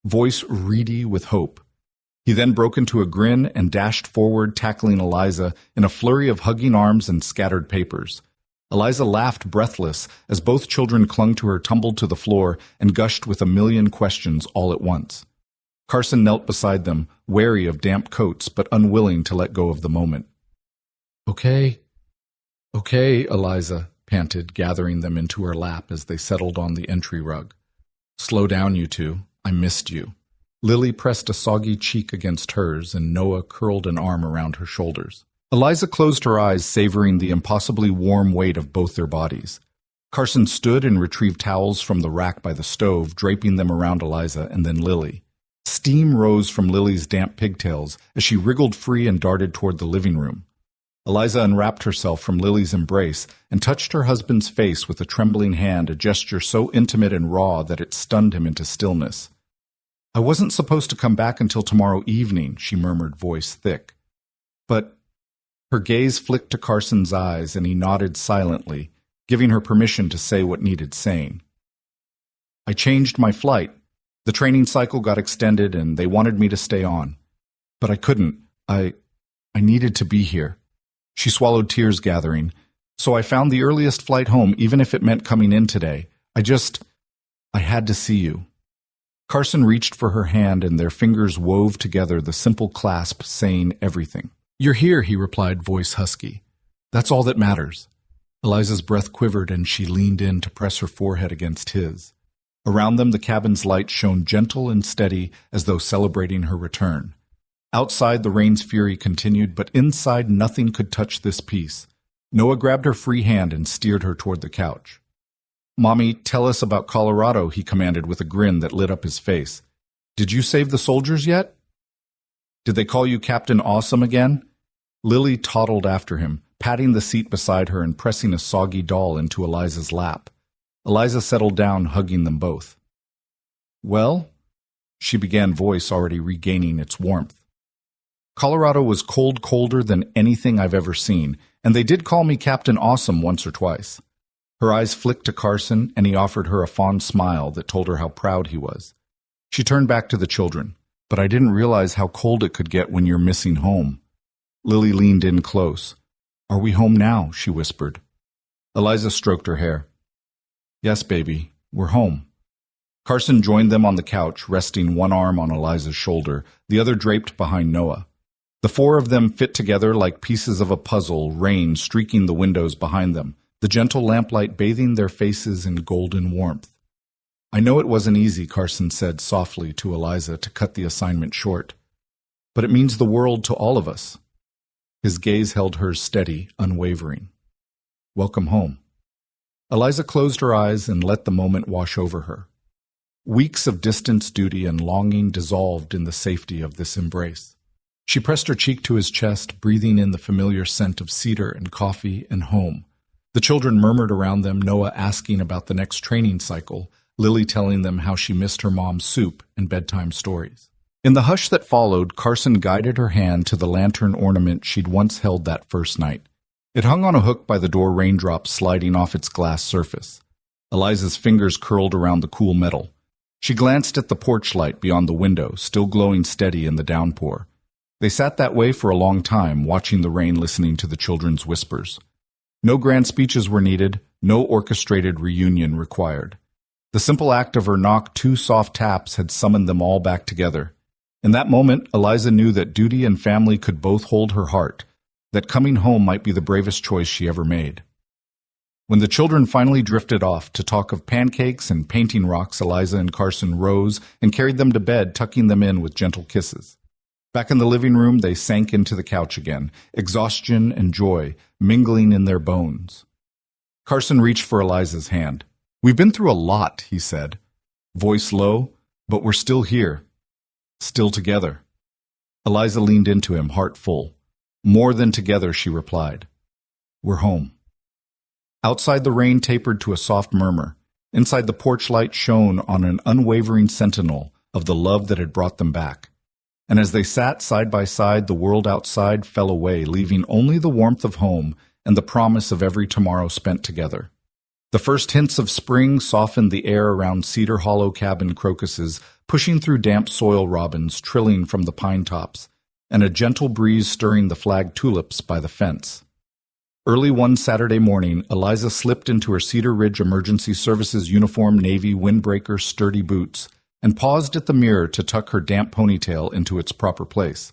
voice reedy with hope. He then broke into a grin and dashed forward, tackling Eliza in a flurry of hugging arms and scattered papers. Eliza laughed, breathless, as both children clung to her, tumbled to the floor, and gushed with a million questions all at once. Carson knelt beside them, wary of damp coats, but unwilling to let go of the moment. Okay, Eliza panted, gathering them into her lap as they settled on the entry rug. "Slow down, you two. I missed you." Lily pressed a soggy cheek against hers, and Noah curled an arm around her shoulders. Eliza closed her eyes, savoring the impossibly warm weight of both their bodies. Carson stood and retrieved towels from the rack by the stove, draping them around Eliza and then Lily. Steam rose from Lily's damp pigtails as she wriggled free and darted toward the living room. Eliza unwrapped herself from Lily's embrace and touched her husband's face with a trembling hand, a gesture so intimate and raw that it stunned him into stillness. "I wasn't supposed to come back until tomorrow evening," she murmured, voice thick. "But—" Her gaze flicked to Carson's eyes, and he nodded silently, giving her permission to say what needed saying. "I changed my flight. The training cycle got extended, and they wanted me to stay on. But I couldn't. I needed to be here." She swallowed, tears gathering. "So I found the earliest flight home, even if it meant coming in today. I had to see you." Carson reached for her hand, and their fingers wove together the simple clasp, saying everything. "You're here," he replied, voice husky. "That's all that matters." Eliza's breath quivered, and she leaned in to press her forehead against his. Around them, the cabin's light shone gentle and steady, as though celebrating her return. Outside, the rain's fury continued, but inside, nothing could touch this peace. Noah grabbed her free hand and steered her toward the couch. "Mommy, tell us about Colorado," he commanded with a grin that lit up his face. "Did you save the soldiers yet? Did they call you Captain Awesome again?" Lily toddled after him, patting the seat beside her and pressing a soggy doll into Eliza's lap. Eliza settled down, hugging them both. "Well," she began, voice already regaining its warmth. "Colorado was colder than anything I've ever seen, and they did call me Captain Awesome once or twice." Her eyes flicked to Carson, and he offered her a fond smile that told her how proud he was. She turned back to the children. "But I didn't realize how cold it could get when you're missing home." Lily leaned in close. "Are we home now?" she whispered. Eliza stroked her hair. "Yes, baby, we're home." Carson joined them on the couch, resting one arm on Eliza's shoulder, the other draped behind Noah. The four of them fit together like pieces of a puzzle, rain streaking the windows behind them, the gentle lamplight bathing their faces in golden warmth. "I know it wasn't easy," Carson said softly to Eliza to cut the assignment short. "But it means the world to all of us." His gaze held hers steady, unwavering. "Welcome home." Eliza closed her eyes and let the moment wash over her. Weeks of distance duty and longing dissolved in the safety of this embrace. She pressed her cheek to his chest, breathing in the familiar scent of cedar and coffee and home. The children murmured around them, Noah asking about the next training cycle, Lily telling them how she missed her mom's soup and bedtime stories. In the hush that followed, Carson guided her hand to the lantern ornament she'd once held that first night. It hung on a hook by the door, raindrops sliding off its glass surface. Eliza's fingers curled around the cool metal. She glanced at the porch light beyond the window, still glowing steady in the downpour. They sat that way for a long time, watching the rain, listening to the children's whispers. No grand speeches were needed, no orchestrated reunion required. The simple act of her knock, 2 soft taps, had summoned them all back together. In that moment, Eliza knew that duty and family could both hold her heart, that coming home might be the bravest choice she ever made. When the children finally drifted off to talk of pancakes and painting rocks, Eliza and Carson rose and carried them to bed, tucking them in with gentle kisses. Back in the living room, they sank into the couch again, exhaustion and joy mingling in their bones. Carson reached for Eliza's hand. "We've been through a lot," he said, voice low, "but we're still here, still together." Eliza leaned into him, heart full. "More than together," she replied. "We're home." Outside, the rain tapered to a soft murmur. Inside, the porch light shone on an unwavering sentinel of the love that had brought them back. And as they sat side by side, the world outside fell away, leaving only the warmth of home and the promise of every tomorrow spent together. The first hints of spring softened the air around Cedar Hollow cabin crocuses, pushing through damp soil robins trilling from the pine tops, and a gentle breeze stirring the flag tulips by the fence. Early one Saturday morning, Eliza slipped into her Cedar Ridge Emergency Services uniform, navy windbreaker sturdy boots, and paused at the mirror to tuck her damp ponytail into its proper place.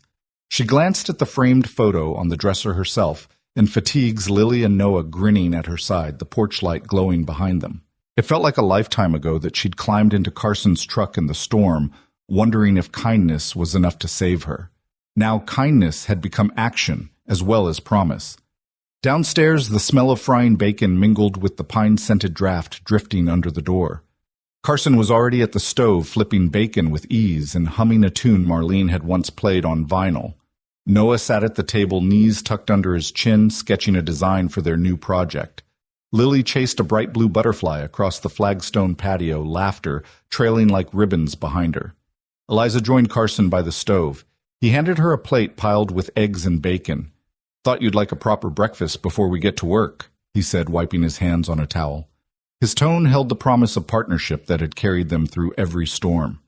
She glanced at the framed photo on the dresser herself, in fatigues, Lily and Noah grinning at her side, the porch light glowing behind them. It felt like a lifetime ago that she'd climbed into Carson's truck in the storm, wondering if kindness was enough to save her. Now kindness had become action as well as promise. Downstairs, the smell of frying bacon mingled with the pine-scented draft drifting under the door. Carson was already at the stove flipping bacon with ease and humming a tune Marlene had once played on vinyl. Noah sat at the table, knees tucked under his chin, sketching a design for their new project. Lily chased a bright blue butterfly across the flagstone patio, laughter trailing like ribbons behind her. Eliza joined Carson by the stove. He handed her a plate piled with eggs and bacon. "Thought you'd like a proper breakfast before we get to work," he said, wiping his hands on a towel. His tone held the promise of partnership that had carried them through every storm.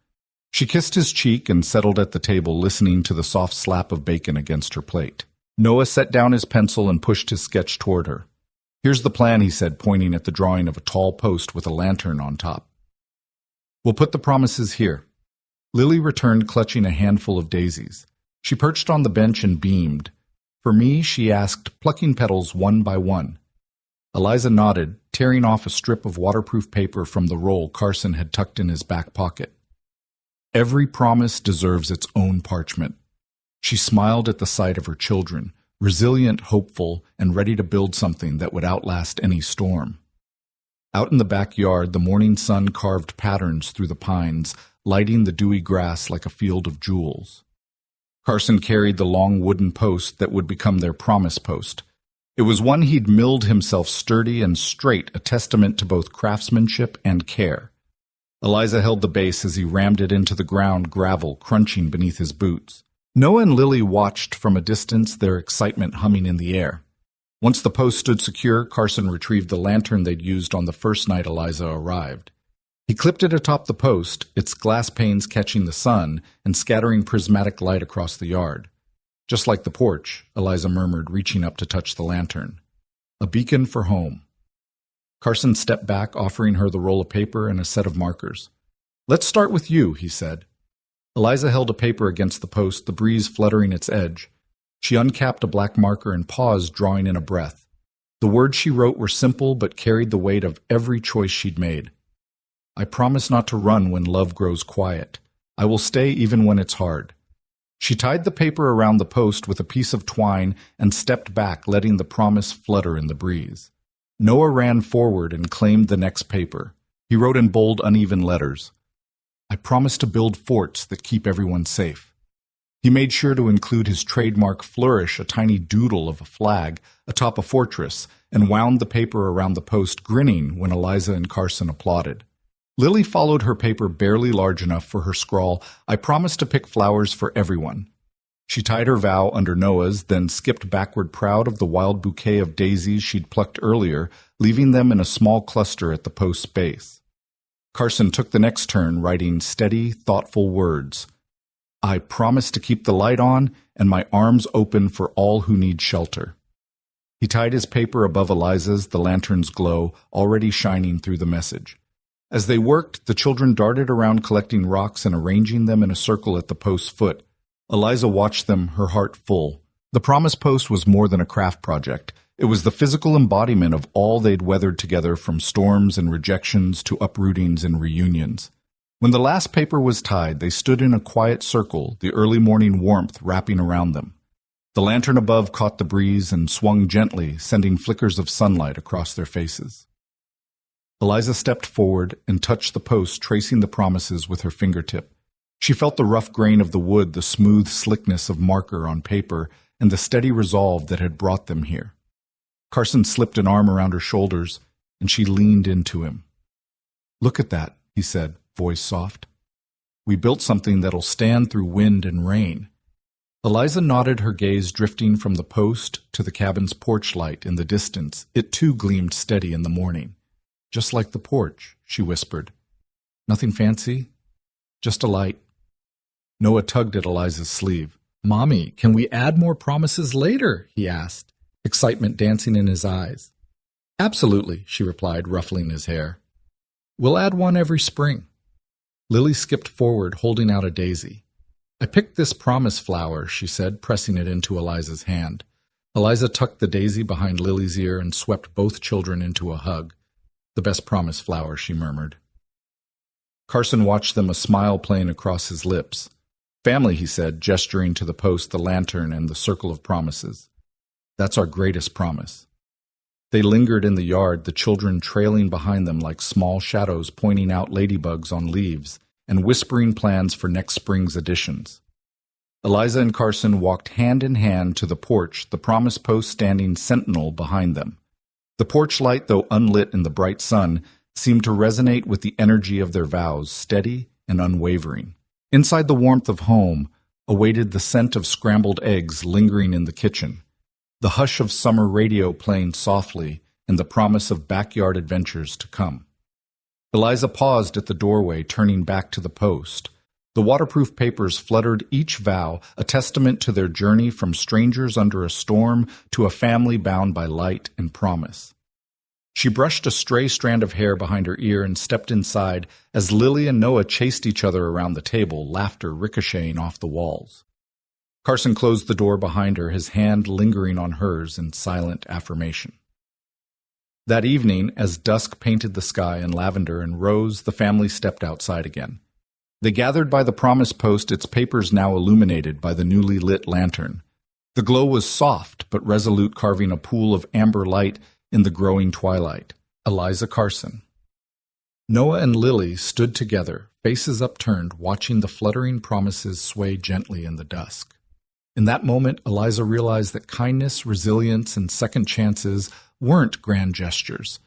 She kissed his cheek and settled at the table, listening to the soft slap of bacon against her plate. Noah set down his pencil and pushed his sketch toward her. "Here's the plan," he said, pointing at the drawing of a tall post with a lantern on top. "We'll put the promises here." Lily returned, clutching a handful of daisies. She perched on the bench and beamed. "For me?" she asked, plucking petals one by one. Eliza nodded, tearing off a strip of waterproof paper from the roll Carson had tucked in his back pocket. "Every promise deserves its own parchment." She smiled at the sight of her children, resilient, hopeful, and ready to build something that would outlast any storm. Out in the backyard, the morning sun carved patterns through the pines, lighting the dewy grass like a field of jewels. Carson carried the long wooden post that would become their promise post. It was one he'd milled himself sturdy and straight, a testament to both craftsmanship and care. Eliza held the base as he rammed it into the ground, gravel crunching beneath his boots. Noah and Lily watched from a distance, their excitement humming in the air. Once the post stood secure, Carson retrieved the lantern they'd used on the first night Eliza arrived. He clipped it atop the post, its glass panes catching the sun and scattering prismatic light across the yard. "Just like the porch," Eliza murmured, reaching up to touch the lantern. "A beacon for home." Carson stepped back, offering her the roll of paper and a set of markers. "Let's start with you," he said. Eliza held a paper against the post, the breeze fluttering its edge. She uncapped a black marker and paused, drawing in a breath. The words she wrote were simple but carried the weight of every choice she'd made. "I promise not to run when love grows quiet. I will stay even when it's hard." She tied the paper around the post with a piece of twine and stepped back, letting the promise flutter in the breeze. Noah ran forward and claimed the next paper. He wrote in bold, uneven letters, "I promise to build forts that keep everyone safe." He made sure to include his trademark flourish, a tiny doodle of a flag, atop a fortress, and wound the paper around the post, grinning when Eliza and Carson applauded. Lily followed her paper, barely large enough for her scrawl, "I promise to pick flowers for everyone." She tied her vow under Noah's, then skipped backward, proud of the wild bouquet of daisies she'd plucked earlier, leaving them in a small cluster at the post's base. Carson took the next turn, writing steady, thoughtful words. "I promise to keep the light on and my arms open for all who need shelter." He tied his paper above Eliza's, the lantern's glow already shining through the message. As they worked, the children darted around collecting rocks and arranging them in a circle at the post's foot. Eliza watched them, her heart full. The promise post was more than a craft project. It was the physical embodiment of all they'd weathered together, from storms and rejections to uprootings and reunions. When the last paper was tied, they stood in a quiet circle, the early morning warmth wrapping around them. The lantern above caught the breeze and swung gently, sending flickers of sunlight across their faces. Eliza stepped forward and touched the post, tracing the promises with her fingertip. She felt the rough grain of the wood, the smooth slickness of marker on paper, and the steady resolve that had brought them here. Carson slipped an arm around her shoulders, and she leaned into him. "Look at that," he said, voice soft. "We built something that'll stand through wind and rain." Eliza nodded, her gaze drifting from the post to the cabin's porch light in the distance. It too gleamed steady in the morning. "Just like the porch," she whispered. "Nothing fancy? Just a light." Noah tugged at Eliza's sleeve. "Mommy, can we add more promises later?" he asked, excitement dancing in his eyes. "Absolutely," she replied, ruffling his hair. "We'll add one every spring." Lily skipped forward, holding out a daisy. "I picked this promise flower," she said, pressing it into Eliza's hand. Eliza tucked the daisy behind Lily's ear and swept both children into a hug. "The best promise flower," she murmured. Carson watched them, a smile playing across his lips. "Family," he said, gesturing to the post, the lantern, and the circle of promises. That's our greatest promise. They lingered in the yard, the children trailing behind them like small shadows pointing out ladybugs on leaves and whispering plans for next spring's additions. Eliza and Carson walked hand in hand to the porch, the promise post standing sentinel behind them. The porch light, though unlit in the bright sun, seemed to resonate with the energy of their vows, steady and unwavering. Inside the warmth of home awaited the scent of scrambled eggs lingering in the kitchen, the hush of summer radio playing softly, and the promise of backyard adventures to come. Eliza paused at the doorway, turning back to the post. The waterproof papers fluttered each vow, a testament to their journey from strangers under a storm to a family bound by light and promise. She brushed a stray strand of hair behind her ear and stepped inside as Lily and Noah chased each other around the table, laughter ricocheting off the walls. Carson closed the door behind her, his hand lingering on hers in silent affirmation. That evening, as dusk painted the sky in lavender and rose, the family stepped outside again. They gathered by the promise post, its papers now illuminated by the newly lit lantern. The glow was soft but resolute, carving a pool of amber light in the growing twilight. Eliza Carson. Noah and Lily stood together, faces upturned, watching the fluttering promises sway gently in the dusk. In that moment, Eliza realized that kindness, resilience, and second chances weren't grand gestures.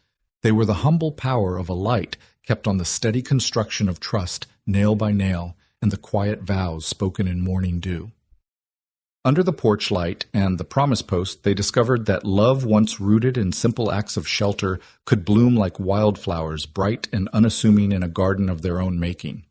They were the humble power of a light kept on the steady construction of trust, nail by nail, and the quiet vows spoken in morning dew. Under the porch light and the promise post, they discovered that love once rooted in simple acts of shelter could bloom like wildflowers, bright and unassuming in a garden of their own making.